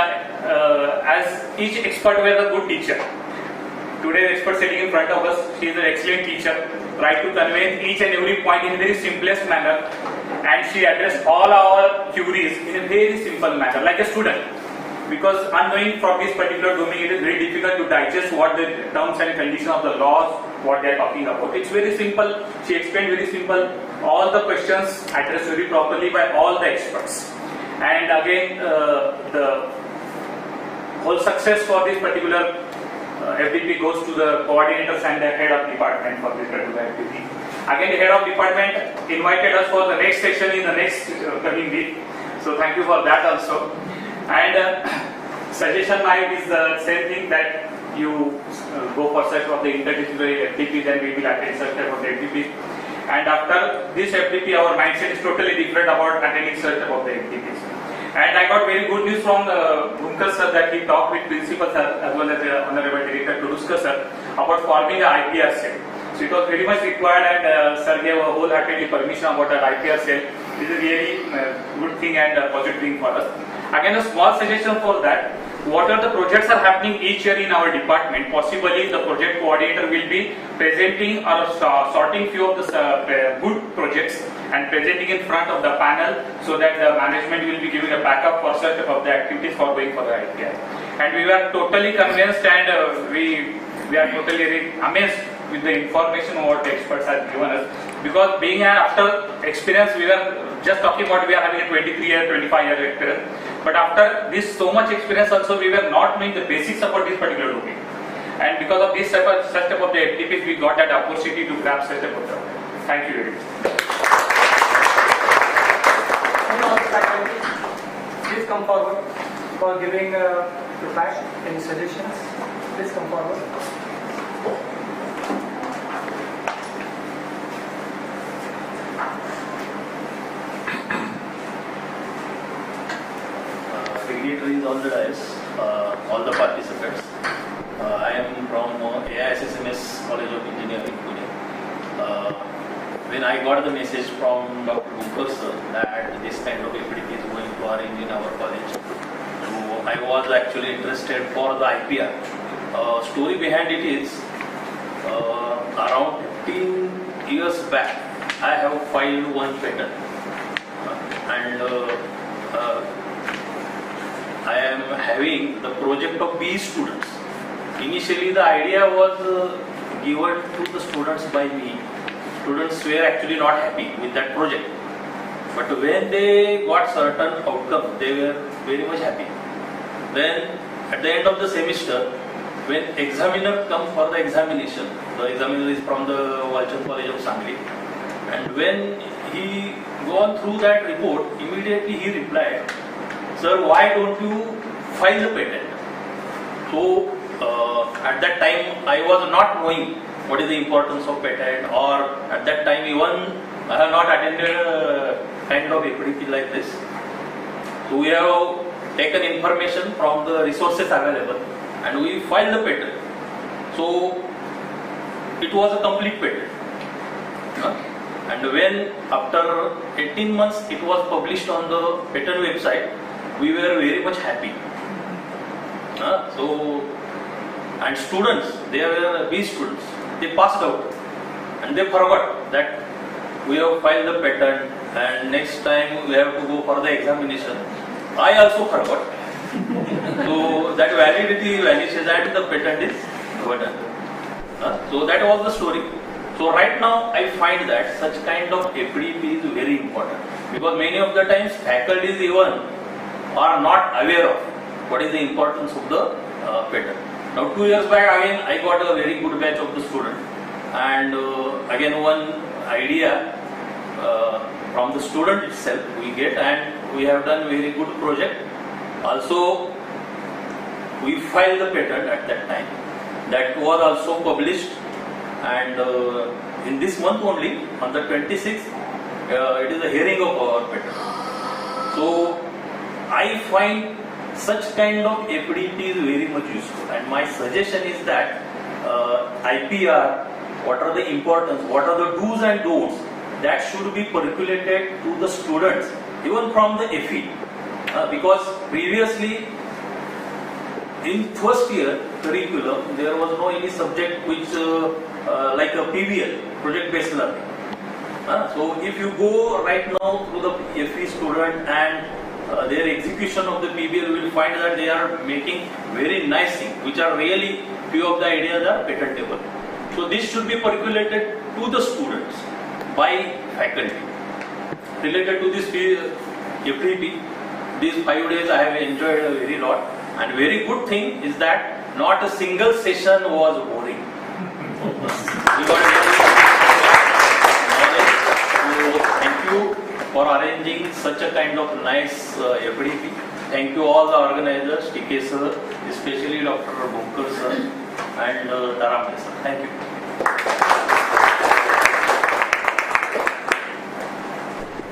as each expert was a good teacher. Today's expert sitting in front of us, she is an excellent teacher, tried to convey each and every point in a very simplest manner, and she addressed all our queries in a very simple manner, like a student. Because unknowing from this particular domain, it is very difficult to digest what the terms and conditions of the laws, what they are talking about. It's very simple. She explained very simple. All the questions addressed very properly by all the experts. And again, the whole success for this particular FDP goes to the coordinators and the head of department for this particular FDP. Again, the head of department invited us for the next session in the next coming week. So thank you for that also. And suggestion mine is the same thing, that you go for such of the interdisciplinary FDPs, and we will attend such type of the FDPs. And after this FDP, our mindset is totally different about attending such of the FDPs. And I got very good news from Bhunkar sir that he talked with principal sir as well as the honorable director Tuduskar sir about forming an IPR cell. So it was very much required, and sir gave a wholeheartedly permission about that IPR cell. This is really good thing and a positive thing for us. Again, a small suggestion for that. What are the projects are happening each year in our department? Possibly the project coordinator will be presenting or sorting few of the good projects and presenting in front of the panel, so that the management will be giving a backup for such of the activities for going for the IPR. And we were totally convinced, and we are totally amazed with the information what the experts have given us. Because being after experience, we were just talking about we are having a 23-year, 25-year experience. But after this so much experience also, we were not knowing the basics about this particular domain. And because of this such type of the FDPs, we got that opportunity to grab such type of the. Thank you very much. Please come forward for giving feedback and suggestions. Please come forward. Dignitaries on the dais, all the participants. I am from ASM College of Engineering, Pune. When I got the message from Dr. Bhunkar sir that this kind of activity is going to arrange in our college, so I was actually interested for the IPR. Story behind it is, around 15 years back, I have filed one patent, and I am having the project of B students. Initially, the idea was given to the students by me. Students were actually not happy with that project. But when they got certain outcome, they were very much happy. Then at the end of the semester, when examiner comes for the examination, the examiner is from the Walchand College of Sangli, and when he gone through that report, immediately he replied, "Sir, why don't you file the patent?" So at that time I was not knowing what is the importance of patent, or at that time even I have not attended a kind of APDP like this. So we have taken information from the resources available and we filed the patent. So it was a complete patent. And when after 18 months it was published on the patent website, we were very much happy. And students, they were B students, they passed out and they forgot that we have filed the patent and next time we have to go for the examination. I also forgot. So that validity vanishes and the patent is done. So that was the story. So right now I find that such kind of APDP is very important, because many of the times faculties even are not aware of what is the importance of the patent. Now 2 years back again I got a very good batch of the student, and again one idea from the student itself we get, and we have done very good project. Also we filed the patent at that time. That was also published, and in this month only, on the 26th, it is a hearing of our patent. So I find such kind of APDP is very much useful, and my suggestion is that IPR, what are the importance, what are the do's and don'ts, that should be percolated to the students, even from the FE, because previously in first year curriculum there was no any subject which like a PBL, project based learning. So if you go right now through the FE student and their execution of the PBL, you will find that they are making very nice things which are really, few of the ideas are patentable. So this should be percolated to the students by faculty. Related to this FEP, these 5 days I have enjoyed a very lot, and very good thing is that not a single session was boring. We got so thank you for arranging such a kind of nice FDP. Thank you all the organizers, TK sir, especially Dr. Bhunkar sir and Taramne sir. Thank you.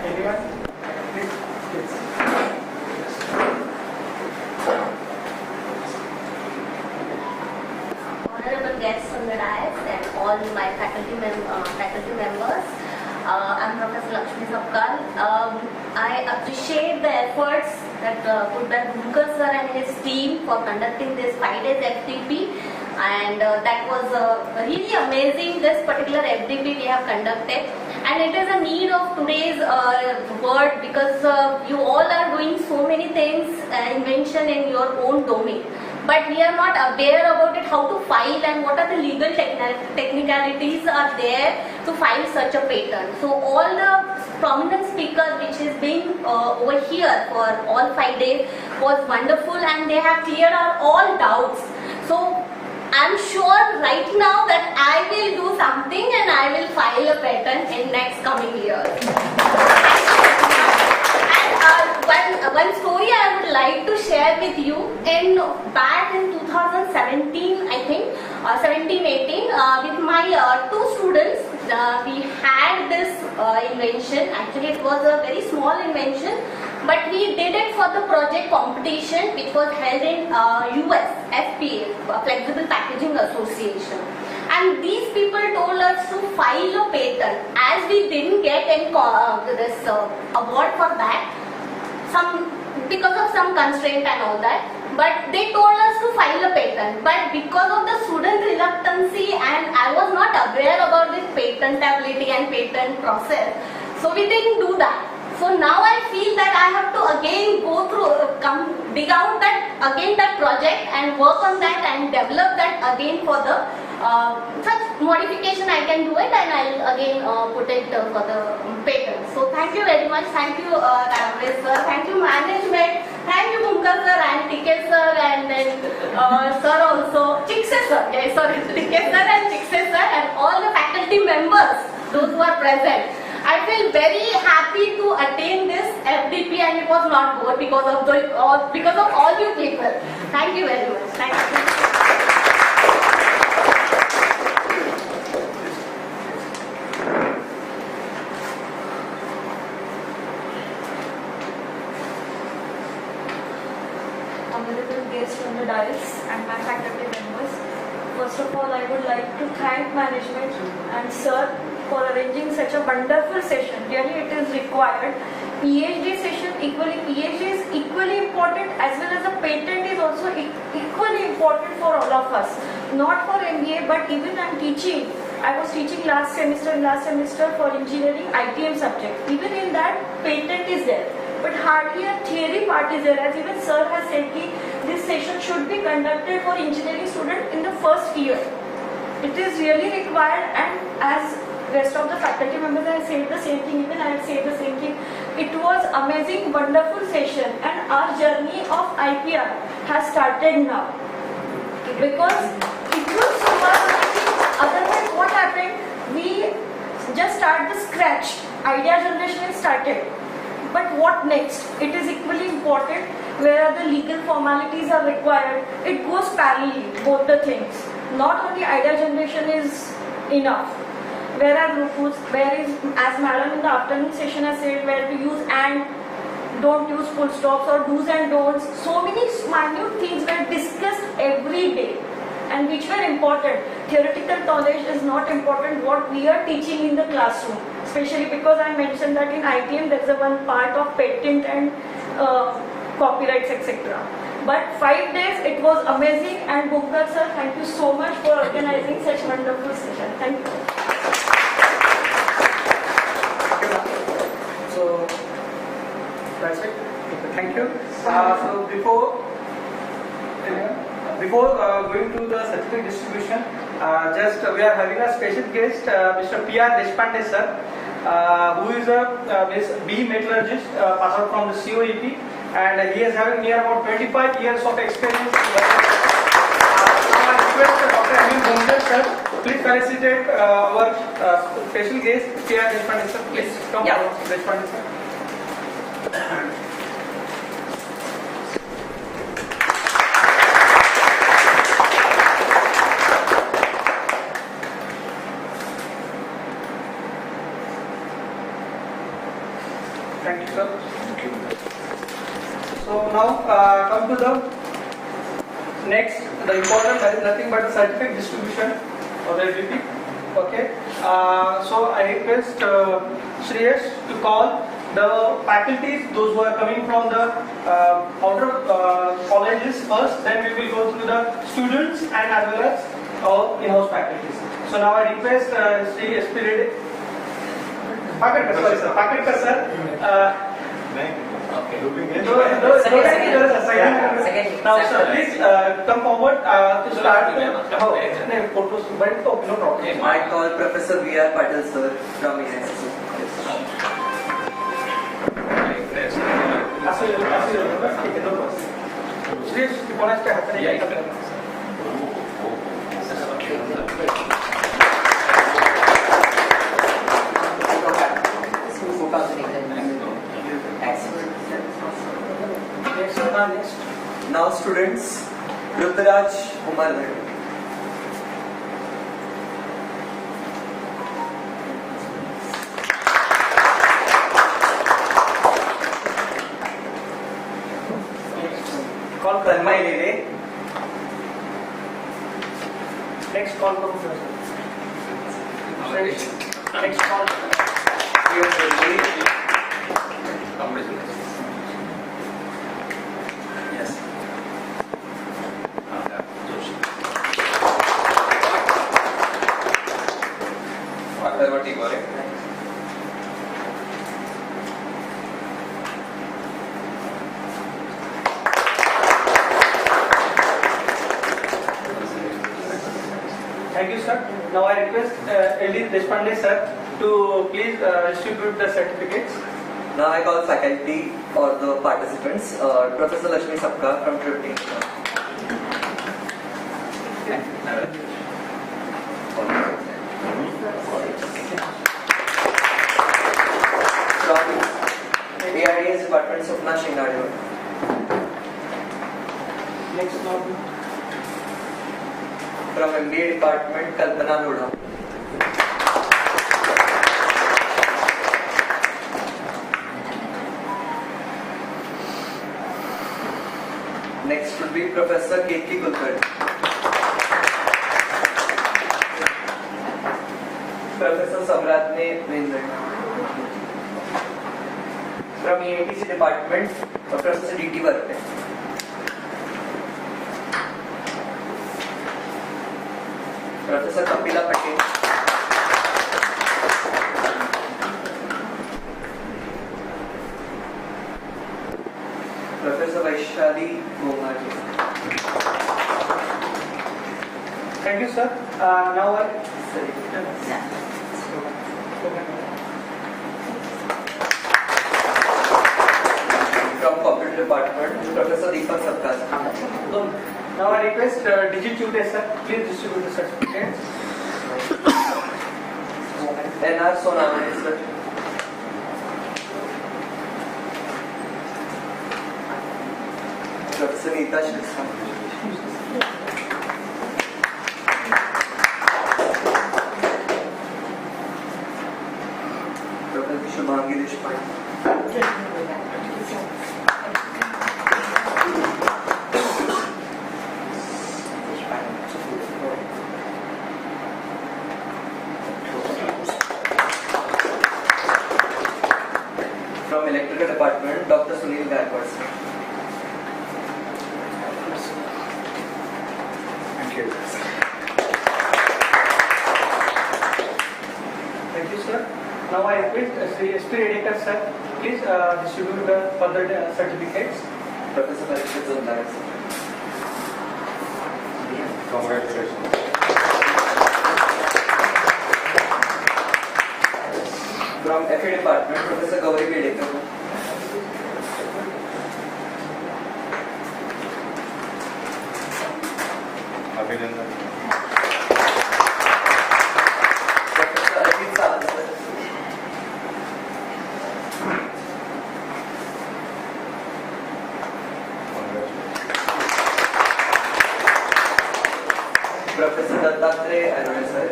Anyone? Please. Honorable guests on the dais and all my faculty members. I'm Professor Lakshmi Sapkal. I appreciate the efforts that put by Bhunkar sir and his team for conducting this 5 days FDP, and that was really amazing, this particular FDP we have conducted, and it is a need of today's world, because you all are doing so many things, invention in your own domain, but we are not aware about it, how to file and what are the legal technicalities are there to file such a patent. So all the prominent speakers which is being over here for all 5 days was wonderful, and they have cleared our all doubts. So I'm sure right now that I will do something and I will file a patent in next coming years. And one story I would like to share with you. Back in 2017, I think, 17-18, with my 2 students, we had this invention. Actually, it was a very small invention, but we did it for the project competition which was held in US, FPA, Flexible Packaging Association. And these people told us to file a patent. As we didn't get any this award for that, because of some constraint and all that, but they told us to file a patent. But because of the student reluctancy, and I was not aware about this patentability and patent process, so we didn't do that. So now I feel that I have to again go through, dig out that project and work on that and develop that again for the such modification I can do it, and I'll again put it for the patent. So thank you very much. very much. Thank you, Ramveer sir. Thank you, management. Thank you, Bhumka sir and Tiket sir, and then sir also. Chikse sir. Yeah, sorry, Tiket sir and Chikse sir, and all the faculty members, those who are present. I feel very happy to attain this FDP, and it was not bored because of all you people. Thank you very much. Thank you. Honorable guests from the dais and my faculty members. First of all, I would like to thank management and sir for arranging such a wonderful session. Really, it is required. PhD session PhD is equally important, as well as a patent is also equally important for all of us. Not for MBA, but even I'm teaching. I was teaching last semester for engineering ITM subject. Even in that, patent is there. But hardly a theory part is there. As even sir has said, this session should be conducted for engineering students in the first year. It is really required, and as rest of the faculty members have said the same thing, even I have said the same thing. It was amazing, wonderful session, and our journey of IPR has started now. Because it was so much amazing. Otherwise, what happened? We just start the scratch. Idea generation is started. But what next? It is equally important. Where the legal formalities are required, it goes parallelly, both the things. Not only idea generation is enough. Where are rules? Where is, as madam in the afternoon session has said, where to use and, don't use full stops, or do's and don'ts. So many minute things were discussed every day, and which were important. Theoretical knowledge is not important, what we are teaching in the classroom. Especially because I mentioned that in ITM there is a one part of patent and copyrights, etc. But 5 days it was amazing, and Bhumka sir, thank you so much for organizing such wonderful session. Thank you. So that's it. Thank you. So before going to the certificate distribution, we are having a special guest, Mr. PR Deshpande sir, who is a BE metallurgist, passed out from the COEP, and he is having near about 25 years of experience. Now I request Dr. Emil Bhumka sir, please felicitate our special guest, PR Deshpande sir. Please come forward, Deshpande sir. Thank you, sir. So now come to the next, the important, that is nothing but the certificate distribution of the FDP. Okay. So I request Shreyas to call the faculties, those who are coming from the outer colleges first, then we will go through the students and as well as our in-house faculties. So now I request Sri SP Reddy. Pakarkar sir. Now sir, please come forward to start. I call Professor V.R. Patel sir from ASM. Now students, Rudraj Umar. Call Tanmay Lele. Next call Professor. Next call. Yes. What Thank you, sir. Now I request LD Deshpande sir to please distribute the certificates. Now I call faculty or the participants. Professor Lakshmi Sapka from Tripti. From AIDS Department, Supna Shingadio. Next now. From MBA Department, Kalpana Lodha. Next would be Professor K.K. Kulkarni. Professor Samratne Vindra. From AATC Department, Professor D.T. Varpe. Professor Kapila Patel. Professor Vaishali Bongani. Thank you, sir. Now I. From Computer Department, Professor Deepak Sapkar. Now I request DigiTutor, sir. Please distribute the certificates. NR Sonamani, sir. Professor Neeta Shilsa. Professor Shubhangi Deshpande. From Electrical Department, Dr. Sunil Gaikwad. Thank you. Thank you, sir. Now I request Sri SP Redekar, sir. Please distribute the further certificates. Professor Parikshit Zondar. Congratulations. From FA Department, Professor Gauri Bedekar. Abhinandan. Professor Ajit Sawant. Professor Dattatreya Arun, sir.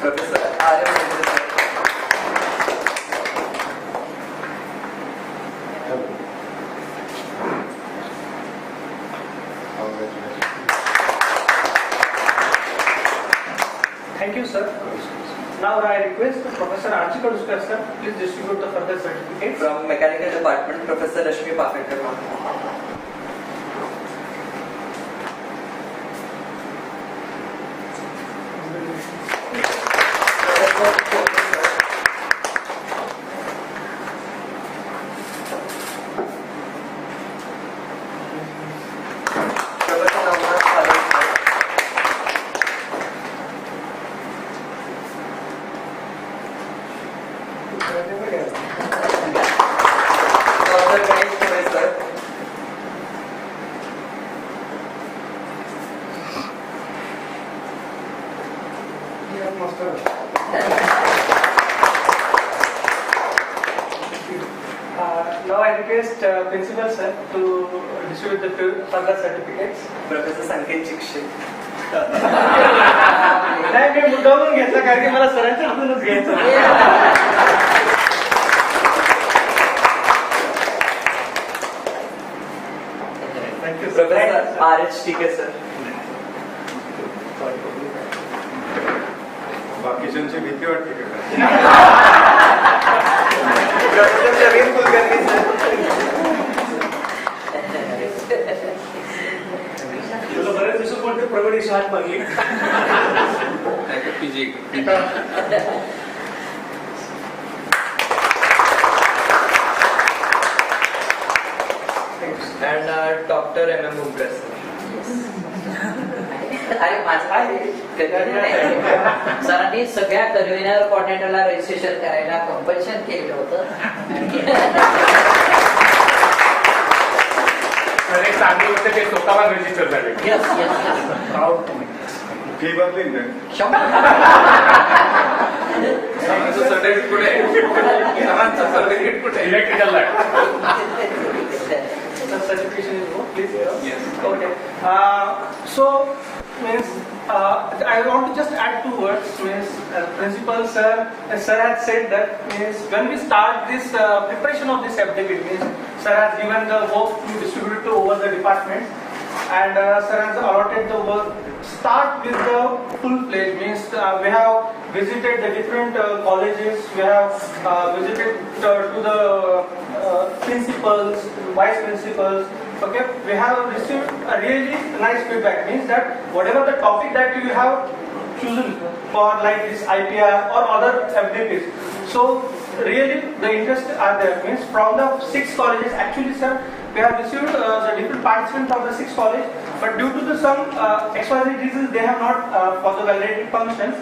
Professor R.M. Mehta, sir. Thank you, sir. Now I request Professor Archie Kaduskar, sir. Please distribute the further certificates. From Mechanical Department, Professor Rashmi Papetkar. Now I request Principal, sir, to distribute the further certificates. Professor Sanket Chikshit. नाही मी मुद्दामून घेतला कारण की मला सरांच्या हातूनच घ्यायचं. Thank you, sir. Professor R.H. T.K. sir. बाकीच्यांची भीती वाटते का? Professor Shavin Kulkarni, sir. तुला बऱ्याच दिवसात कोणते प्रगती शाळेत मागली PG. And Dr. M.M. Mumprez, sir. अरे माझं कन्व्हेनर आहे. सरांनी सगळ्या कन्व्हेनर कोऑर्डिनेटरला रजिस्ट्रेशन करायला कंपल्शन केलेलं होतं. तर एक चांगली गोष्ट ते स्वतःला रजिस्टर झाले. Yes yes proud to me. Fee भरली ना? सर्टिफिकेट कुठे आहे? सर्टिफिकेट कुठे आहे? Electrical certification is more, please. Yes. Okay. So means I want to just add 2 words. Means principal sir has said that means when we start this preparation of this FDP, means sir has given the work to distribute it over the departments, and sir has allotted the work. Start with the full fledged, means we have visited the different colleges. We have visited to the principals, vice principals. Okay, we have received a really nice feedback. Means that whatever the topic that you have chosen for, like this IPR or other FDPs, so really the interest are there. Means from the 6 colleges, actually sir, we have received the different participants of the 6 colleges, but due to the some XYZ reasons they have not for the validated functions.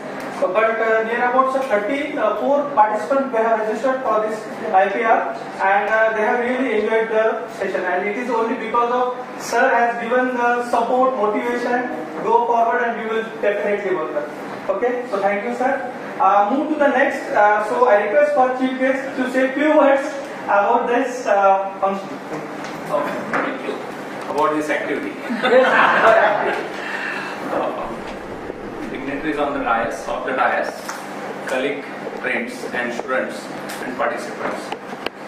But near about 34 participants they have registered for this IPR, and they have really enjoyed the session, and it is only because of sir has given the support, motivation, go forward, and we will definitely work that. Okay, so thank you sir. Move to the next. So I request for chief guest to say few words about this function. Okay, thank you. About this activity. Dignitaries on the dais, colleague, friends and students and participants.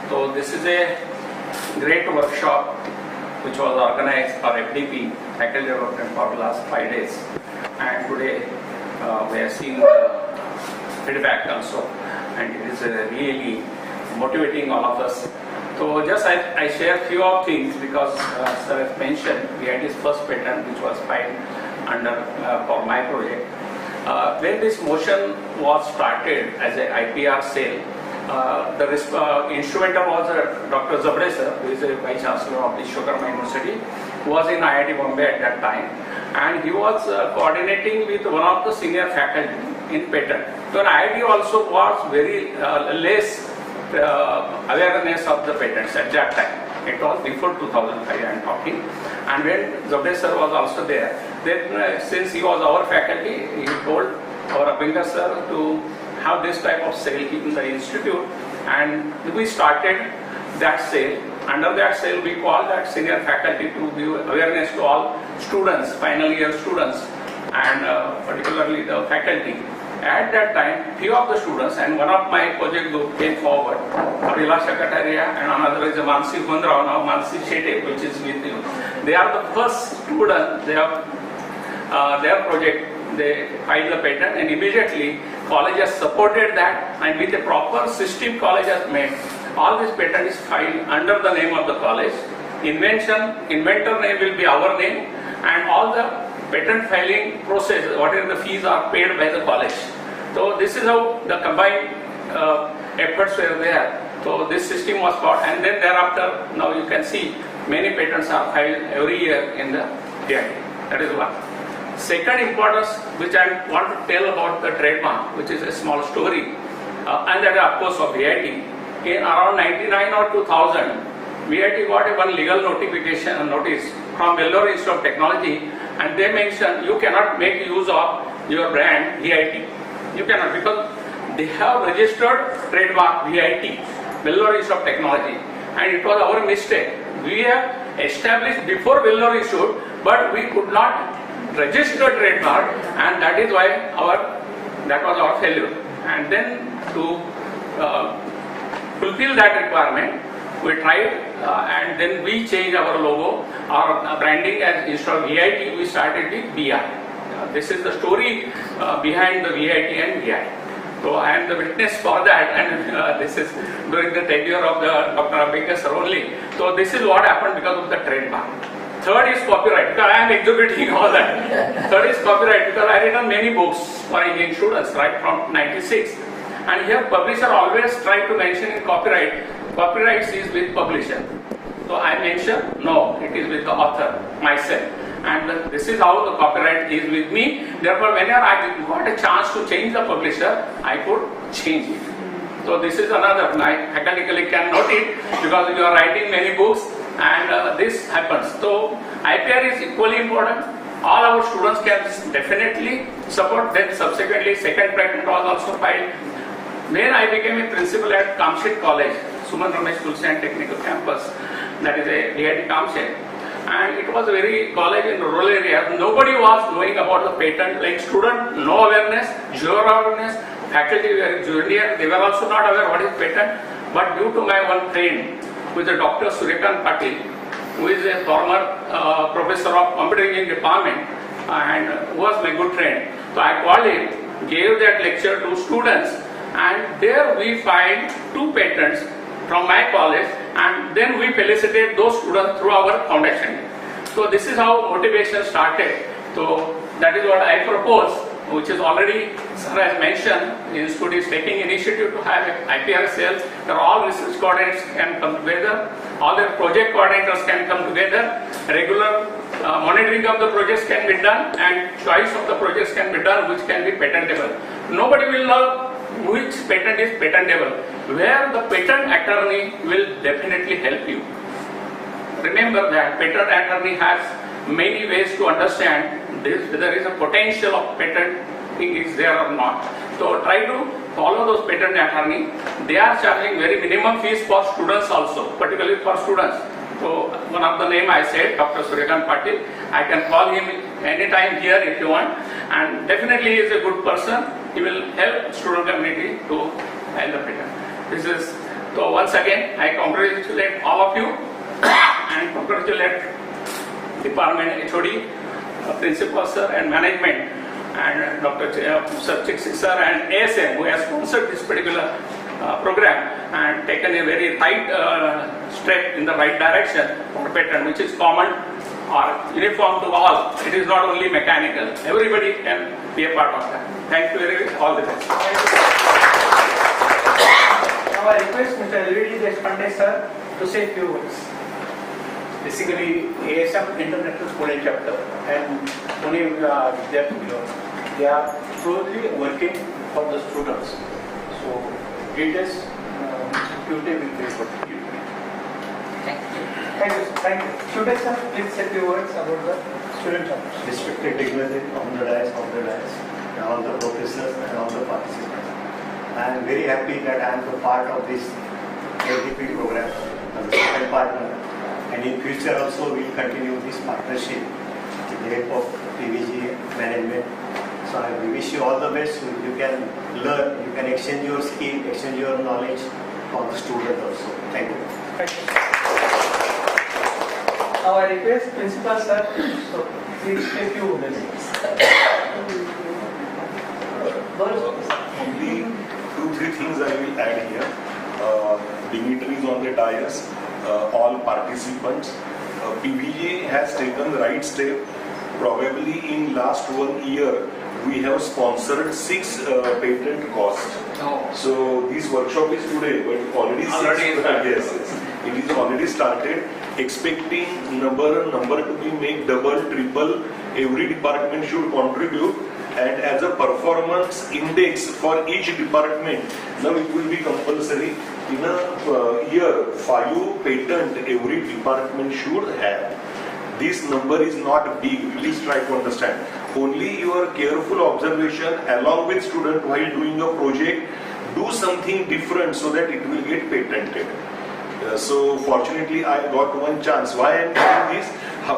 So this is a great workshop which was organized for FDP, faculty development, for the last 5 days, and today we have seen the feedback also, and it is really motivating all of us. So just I share few of things because sir has mentioned VIT's first patent which was filed under for my project. When this motion was started as an IPR cell, the instrumenter was Dr. Zabre sir, who is a Vice Chancellor of the Vishwakarma University, who was in IIT Bombay at that time, and he was coordinating with one of the senior faculty in patent. So IIT also was very less awareness of the patents at that time. It was before 2005 I am talking, and when Zabre sir was also there, then since he was our faculty, he told our Abhingar sir to have this type of cell in the institute, and we started that cell. Under that cell we call that senior faculty to give awareness to all students, final year students, and particularly the faculty. At that time, few of the students and one of my project group came forward, Abhilasha Kataria, and another is Mansi Gundrao, now Mansi Shete, which is with you. They are the first student, they have their project, they filed the patent, and immediately college has supported that, and with a proper system college has made. All this patent is filed under the name of the college. Inventor name will be our name, and all the patent filing process, whatever the fees are paid by the college. So this is how the combined efforts were there. So this system was got, and then thereafter, now you can see many patents are filed every year in the VIT. That is one. Second importance, which I want to tell about the trademark, which is a small story, and that of course of VIT. In around 99 or 2000, VIT got a one legal notification notice from Vellore Institute of Technology, and they mentioned you cannot make use of your brand VIT. You cannot, because they have registered trademark VIT, Vellore Institute of Technology, and it was our mistake. We have established before Vellore Institute, but we could not register trademark, and that is why that was our failure. And then to fulfill that requirement, we tried, and then we changed our logo, our branding as instead of VIT, we started with BI. This is the story behind the VIT and VI. So I am the witness for that, and this is during the tenure of the Dr. Abhingar sir only. So this is what happened because of the trademark. Third is copyright, because I am exhibiting all that. Third is copyright, because I written many books for engineering students right from 96. And here publisher always try to mention in copyright is with publisher. So I mention, no, it is with the author, myself. and this is how the copyright is with me. Therefore, whenever I got a chance to change the publisher, I could change it. So this is another, I academically can note it because you are writing many books and this happens. So IPR is equally important. All our students can definitely support. Then subsequently second patent was also filed. Then I became a principal at Kamshet College, Suman Ramesh Tulsi and Technical Campus, that is a DIT Kamshet. And it was a very college in rural area. Nobody was knowing about the patent. Like student, no awareness, zero awareness. Faculty were junior, they were also not aware what is patent. But due to my one friend, who is a Dr. Suryakant Patil, who is a former professor of computer engineering department and who was my good friend. So I called him, gave that lecture to students, and there we filed 2 patents from my college, and then we felicitate those students through our foundation. So this is how motivation started. So that is what I propose, which is already, sir has mentioned, the institute is taking initiative to have IPR cells where all research coordinators can come together, all their project coordinators can come together, regular monitoring of the projects can be done, and choice of the projects can be done which can be patentable. Nobody will know which patent is patentable, where the patent attorney will definitely help you. Remember that patent attorney has many ways to understand this, whether there is a potential of patenting is there or not. So try to follow those patent attorney. They are charging very minimum fees for students also, particularly for students. So one of the name I said, Dr. Suryakant Patil. I can call him anytime here if you want, and definitely he is a good person. He will help student community to file the patent. This is, so once again I congratulate all of you and congratulate department HOD, principal sir and management, and Dr. Chiksi sir and ASM who has sponsored this particular program and taken a very right step in the right direction for patent, which is common or uniform to all. It is not only mechanical. Everybody can be a part of that. Thank you very much. All the best. Now I request Mr. L.V.D. Deshpande sir to say a few words. Basically, ASM International Pune chapter and Pune they are closely working for the students. So, details Tuesday will be able to give. Thank you. Thank you. Students, sir, please say a few words about the student chapter. Respected dignitaries on the dais, and all the professors and all the participants. I am very happy that I am the part of this LDP program as a second partner. And in future also we will continue this partnership with the help of PVG management. So I wish you all the best. You can learn, you can exchange your skill, exchange your knowledge for the student also. Thank you. Now I request Principal sir, so please take a few words. Only 2-3 things I will add here. Dignitaries on the dais, all participants. PVG has taken the right step. Probably in last 1 year, we have sponsored 6 patent costs. Oh. So this workshop is today, but already yes, it is already started. Expecting number to be made double, triple. Every department should contribute. And as a performance index for each department, now it will be compulsory. In a year, 5 patent every department should have. This number is not big, please try to understand. Only your careful observation along with student while doing a project, do something different so that it will get patented. So fortunately I got one chance. Why I am telling this?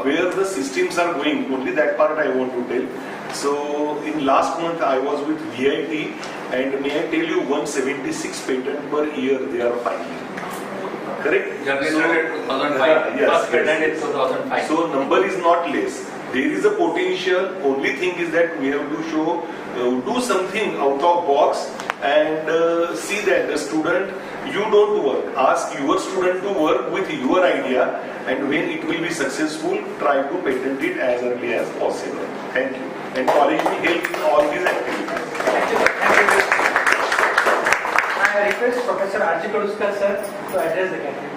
Where the systems are going, only that part I want to tell. So in last month I was with VIT, and may I tell you 176 patent per year they are filing. Correct? Generated 2005. Yes, First patent is 2005. So number is not less. There is a potential. Only thing is that we have to show, do something out of box and see that the student, you don't work. Ask your student to work with your idea, and when it will be successful, try to patent it as early as possible. Thank you. And college will help in all these activities. Thank you. Thank you. I request Professor R.J. Kaduskar sir to address the gathering.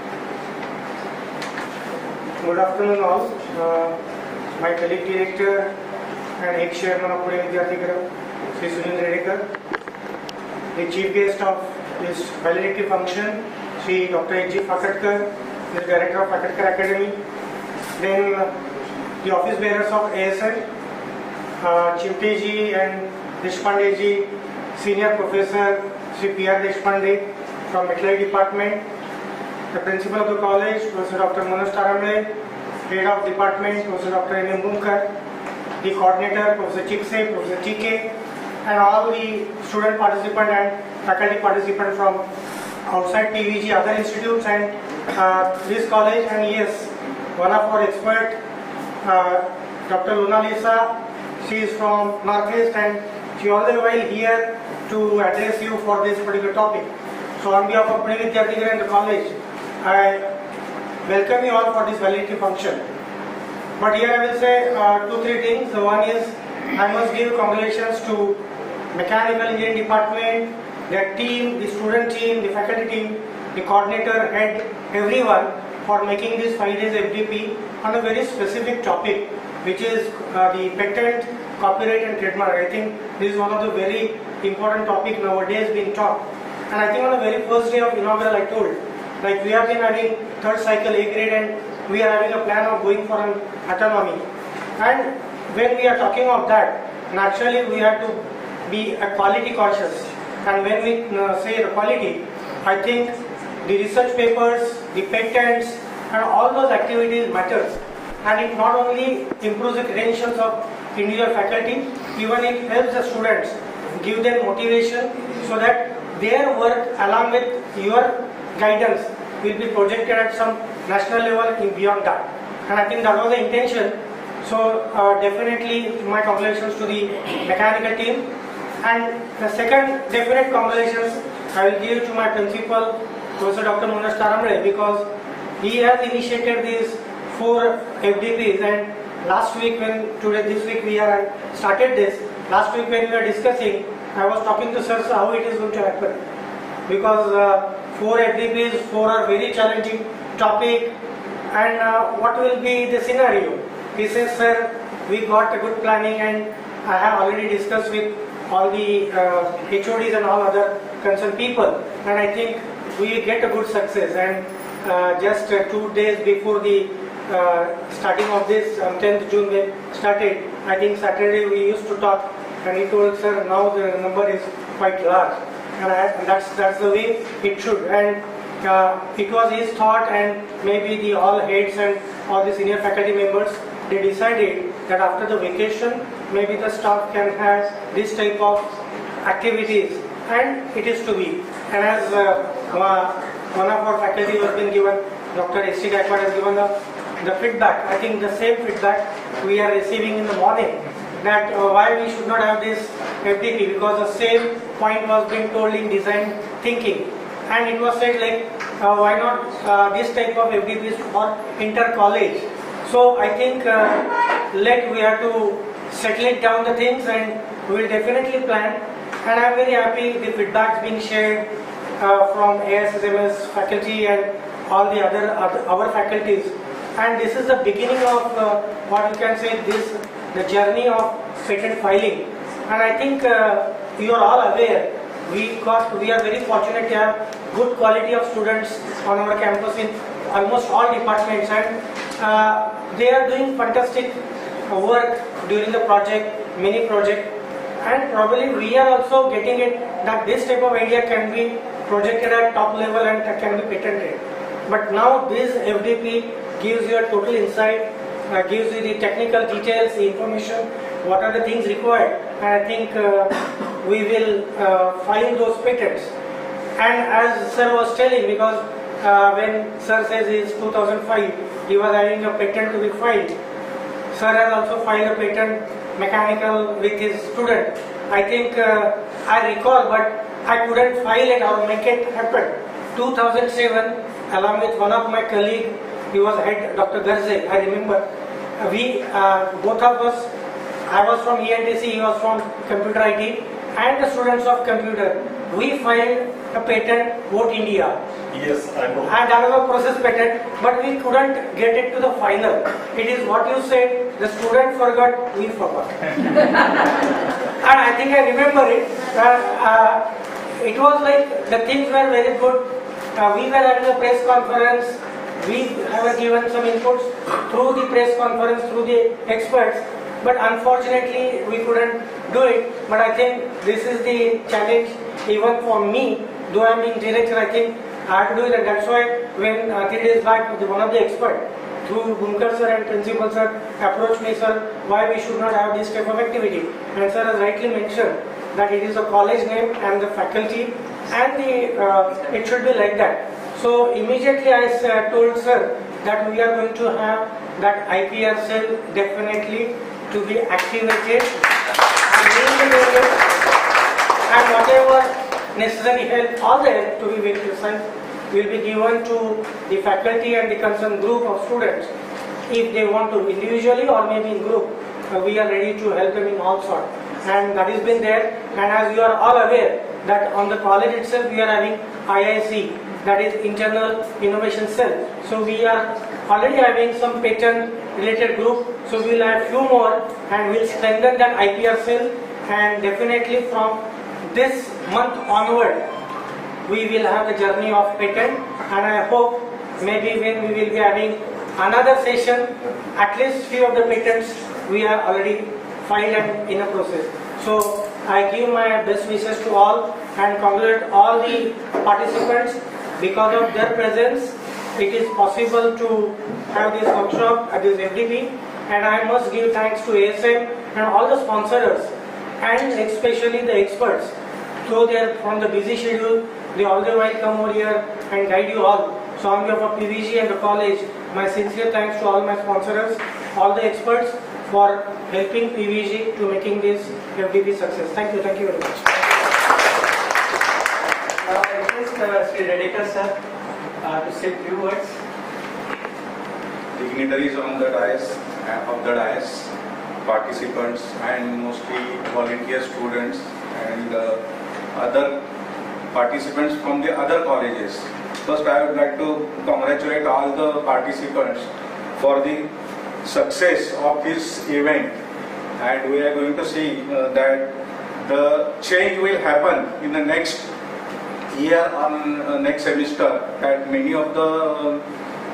Good afternoon all. my colleague director and ex-chairman of Pune Vidyarthi, Sri Sunil Redekar, the chief guest of this valedictory function, Sri Dr. H.G. Fakatkar, the director of Fakatkar Academy, then the office bearers of ASM, Chimte ji and Deshpande ji, senior professor Sri P.R. Deshpande from Veterinary Department, the principal of the college, Professor Dr. Manoj Taramle, head of department, Professor Dr. M. Bumkar, the coordinator, Professor Chikse, Professor TK, and all the student participant and faculty participant from outside PVG, other institutes and this college. And yes, one of our expert, Dr. Luna Lisa, she is from Northeast and she all the while here to address you for this particular topic. So on behalf of Pune Vidyarthi and the college, I welcome you all for this valedictory function. But here I will say 2-3 things. The one is I must give congratulations to Mechanical Engineering Department, their team, the student team, the faculty team, the coordinator, head, everyone for making this 5 days FDP on a very specific topic, which is the patent, copyright and trademark. I think this is one of the very important topics nowadays being taught. And I think on the very first day of inaugural I told, like we have been having third cycle A grade and we are having a plan of going for an autonomy. And when we are talking of that, naturally we have to be quality cautious. And when we say the quality, I think the research papers, the patents and all those activities matters. And it not only improves the credentials of individual faculty, even it helps the students, give them motivation so that their work along with your guidance will be projected at some national level and beyond that. And I think that was the intention. So definitely my congratulations to the mechanical team. And the second definite congratulations I will give to my principal, Professor Dr. Manoj Taramle, because he has initiated these 4 FDPs. And last week this week we are started this. Last week when we were discussing, I was talking to sir how it is going to happen. Because 4 FDPs, 4 are very challenging topic. And what will be the scenario? He says, sir, we got a good planning and I have already discussed with all the HODs and all other concerned people. And I think we will get a good success. And just 2 days before the starting of this 10th June when started, I think Saturday we used to talk and he told, sir, now the number is quite large. And that's the way it should. And it was his thought and maybe the all heads and all the senior faculty members, they decided that after the vacation, maybe the staff can have this type of activities and it is to be. And as one of our faculty has been given, Dr. S.T. Gaikwad has given the feedback. I think the same feedback we are receiving in the morning, that why we should not have this FDP, because the same point was being told in design thinking. And it was said like, why not this type of FDPs for inter-college. So I think we have to settle it down the things and we will definitely plan. And I am very happy the feedbacks being shared from ASMS faculty and all the our faculties. And this is the beginning of what you can say the journey of patent filing. And I think you are all aware, we are very fortunate to have good quality of students on our campus in almost all departments, and they are doing fantastic work during the project, mini project, and probably we are also getting it that this type of idea can be projected at top level and can be patented. But now this FDP gives you a total insight, gives you the technical details, the information, what are the things required, and I think we will file those patents. And as sir was telling, because when sir says is 2005, he was having a patent to be filed. Sir has also filed a patent mechanical with his student. I think I recall, but I couldn't file it or make it happen. 2007, along with one of my colleagues, he was head, Dr. Garze, I remember. We, both of us, I was from ENTC, he was from computer IT, and the students of computer. we filed a patent, Vote India. Yes, I know. And that was a process patent, but we couldn't get it to the final. It is what you said, the student forgot, we forgot. And I think I remember it. It was like the things were very good. We were having a press conference. We have given some inputs through the press conference, through the experts. But unfortunately, we couldn't do it. But I think this is the challenge even for me. Though I'm in director, I think I have to do it. And that's why when 3 days back, one of the experts, through Bunkar sir and principal sir, approached me, sir, why we should not have this type of activity. And sir has rightly mentioned that it is a college name and the faculty and it should be like that. So immediately I told sir that we are going to have that IPR cell definitely to be activated and whatever necessary help, all the help to be very precise, will be given to the faculty and the concerned group of students. If they want to individually or maybe in group, we are ready to help them in all sorts. And that has been there. And as you are all aware that on the college itself we are having IIC, that is Internal Innovation Cell. So we are already having some patent related group. So we will have few more and we will strengthen that IPR cell, and definitely from this month onward we will have the journey of patent, and I hope maybe when we will be having another session, at least few of the patents we are already filed and in a process. So I give my best wishes to all and congratulate all the participants. Because of their presence, it is possible to have this workshop at this FDP, and I must give thanks to ASM and all the sponsors and especially the experts. So they are from the busy schedule, they all the while come over here and guide you all. So on behalf of PVG and the college, my sincere thanks to all my sponsors, all the experts for helping PVG to making this FDP success. Thank you very much. Now I request Sri Redekar sir to say few words. Dignitaries on the dais, participants and mostly volunteer students and other participants from the other colleges. First, I would like to congratulate all the participants for the success of this event, and we are going to see that the change will happen in the next year or next semester, that many of the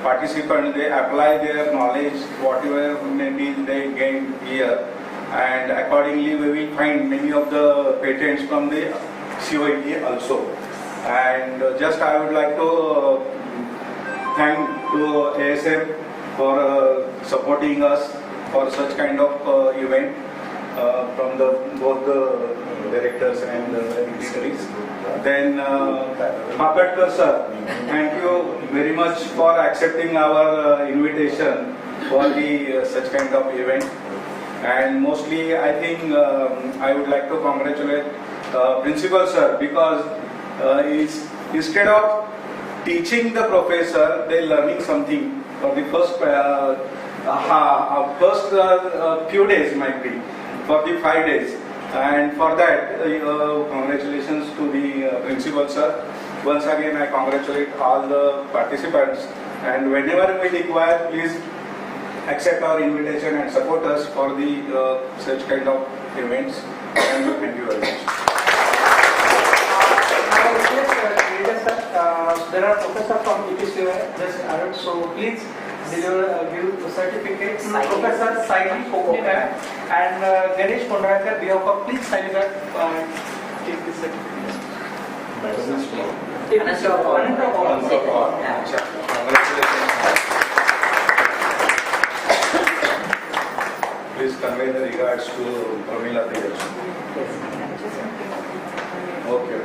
participants, they apply their knowledge, whatever maybe they gain here, and accordingly we will find many of the patents from the COET also. And just I would like to thank to ASM for supporting us for such kind of event from both the directors and the dignitaries. Then Pakkadkar sir, thank you very much for accepting our invitation for the such kind of event. And mostly I think I would like to congratulate principal sir, because instead of teaching the professor, they learning something for the first few days, might be for the 5 days. And for that, congratulations to the principal sir. Once again, I congratulate all the participants, and whenever we require, please accept our invitation and support us for the such kind of events. Thank you very much. There are professors from EPCY just arrived, so please give certificates. Professor Saili Kokokar and Ganesh Kondrakar, behalf of please sign that take this certificate. Please convey the regards to Pramila Priyadarshini. Okay.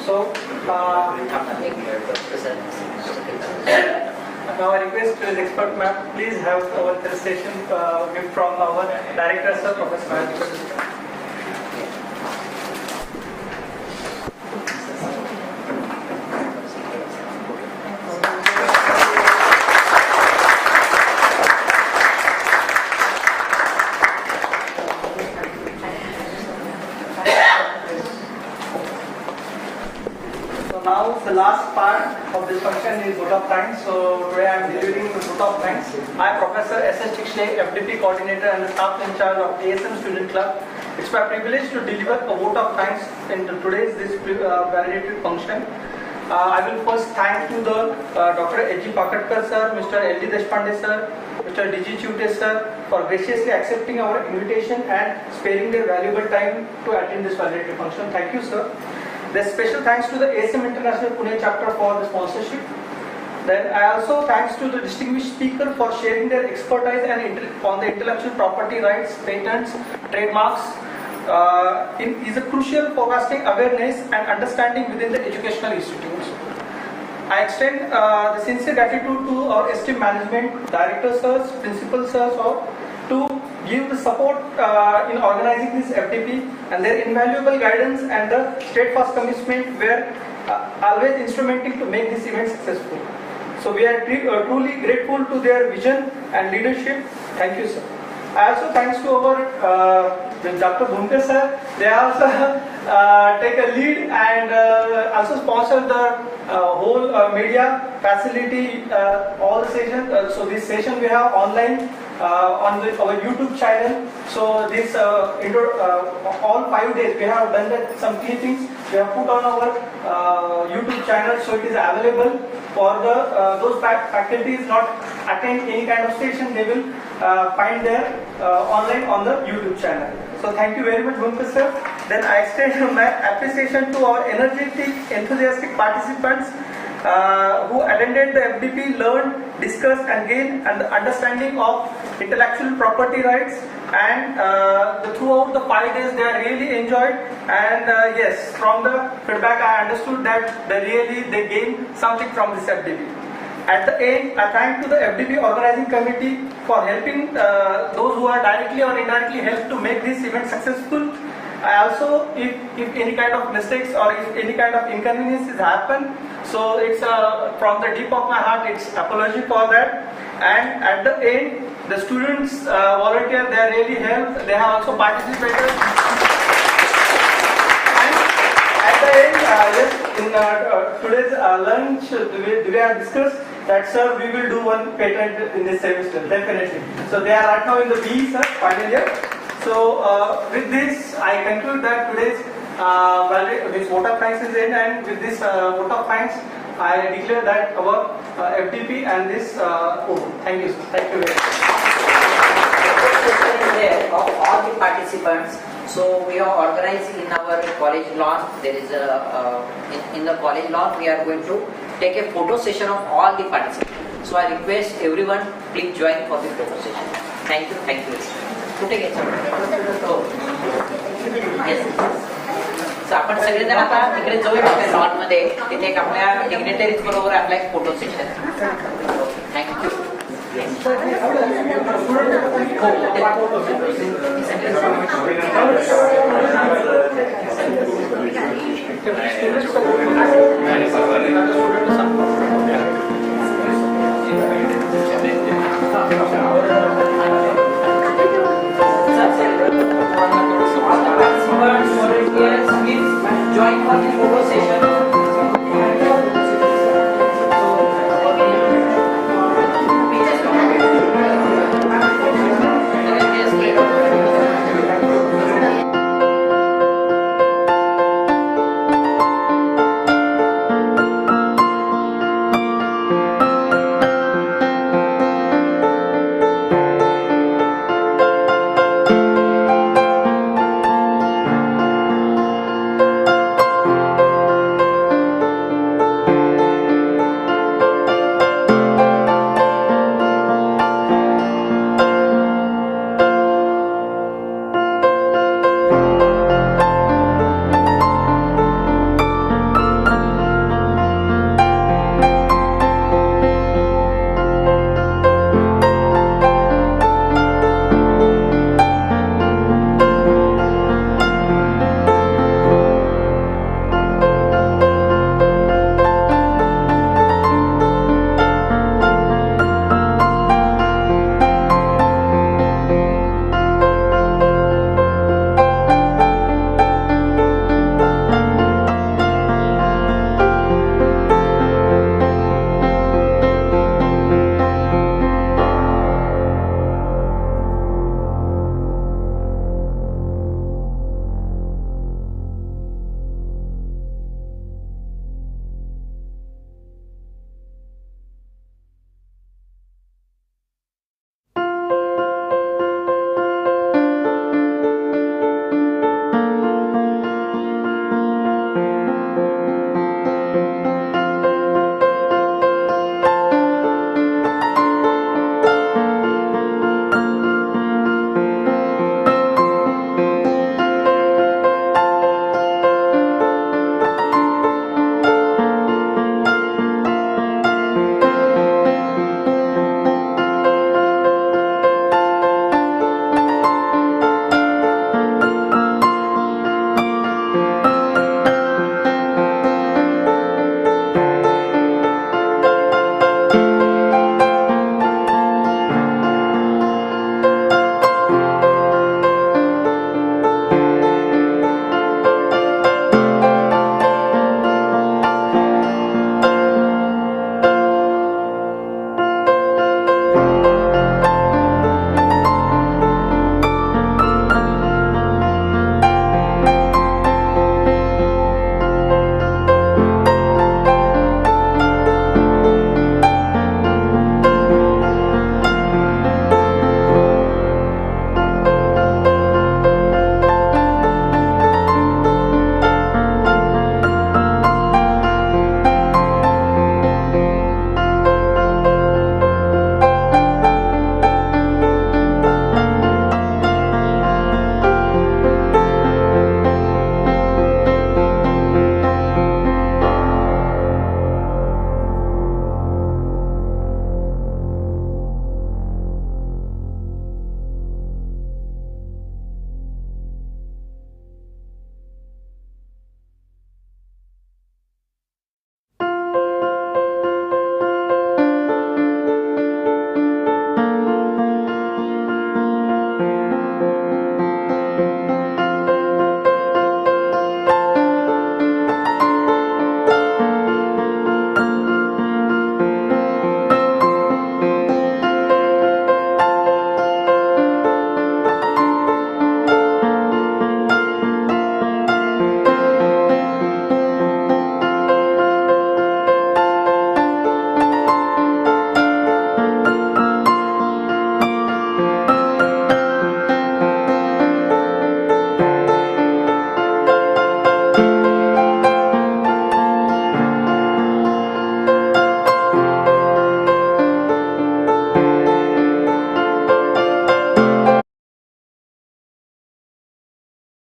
So, now I request to the expert ma'am, please have our presentation gift from our director sir, Professor Mahendra. now the last part of this function is vote of thanks. So today I am delivering the vote of thanks. I, Professor S.S. Chikhle, FDP coordinator and the staff in charge of ASM Student Club. It's my privilege to deliver a vote of thanks in today's this validated function. I will first thank to the Dr. H.G. Pakatkar sir, Mr. L.D. Deshpande sir, Mr. June24 sir for graciously accepting our invitation and sparing their valuable time to attend this validated function. Thank you, sir. There's special thanks to the ASM International Pune chapter for the sponsorship. Then I also thanks to the distinguished speaker for sharing their expertise and on the intellectual property rights, patents, trademarks. Is a crucial forecasting awareness and understanding within the educational institutes. I extend the sincere gratitude to our esteemed management, directors, sirs, principals, sirs, to give the support in organizing this FDP, and their invaluable guidance and the steadfast commitment were always instrumental to make this event successful. So we are truly grateful to their vision and leadership. Thank you, sir. I also thanks to our Dr. Bhumke sir. They also take a lead and also sponsor the whole media facility, all the sessions. So this session we have online on our YouTube channel. So this all 5 days we have done some key things. We have put on our YouTube channel, so it is available for the those faculties not attend any kind of session. They will find there online on the YouTube channel. So thank you very much, Bhumke sir. Then I extend my appreciation to our energetic, enthusiastic participants who attended the FDP, learned, discussed and gained an understanding of intellectual property rights, and throughout the 5 days they are really enjoyed, and yes, from the feedback I understood that they gained something from this FDP. At the end, I thank to the FDP organizing committee for helping those who are directly or indirectly helped to make this event successful. I also, if any kind of mistakes or if any kind of inconveniences happen, so it's from the deep of my heart, it's apology for that. And at the end, the students volunteer, they are really helped. They have also participated. And at the end, yes, in today's lunch, we have discussed that, sir, we will do one patent in this semester, definitely. So they are right now in the BE, sir, final year. So with this, I conclude that today's this vote of thanks is in, and with this vote of thanks, I declare that our FDP and this over. Thank you, sir. Thank you very much. There of all the participants. So we are organizing in our college lawn. There is a in the college lawn we are going to take a photo session of all the participants. So I request everyone, please join for the photo session. Thank you. Thank you. कुठे घ्यायचं? आपण सगळेजण आता तिकडे जाऊया lawn मध्ये. तिथे एक आपल्या डिग्नेटरीज बरोबर आपला एक फोटो सेशन. थँक्यू.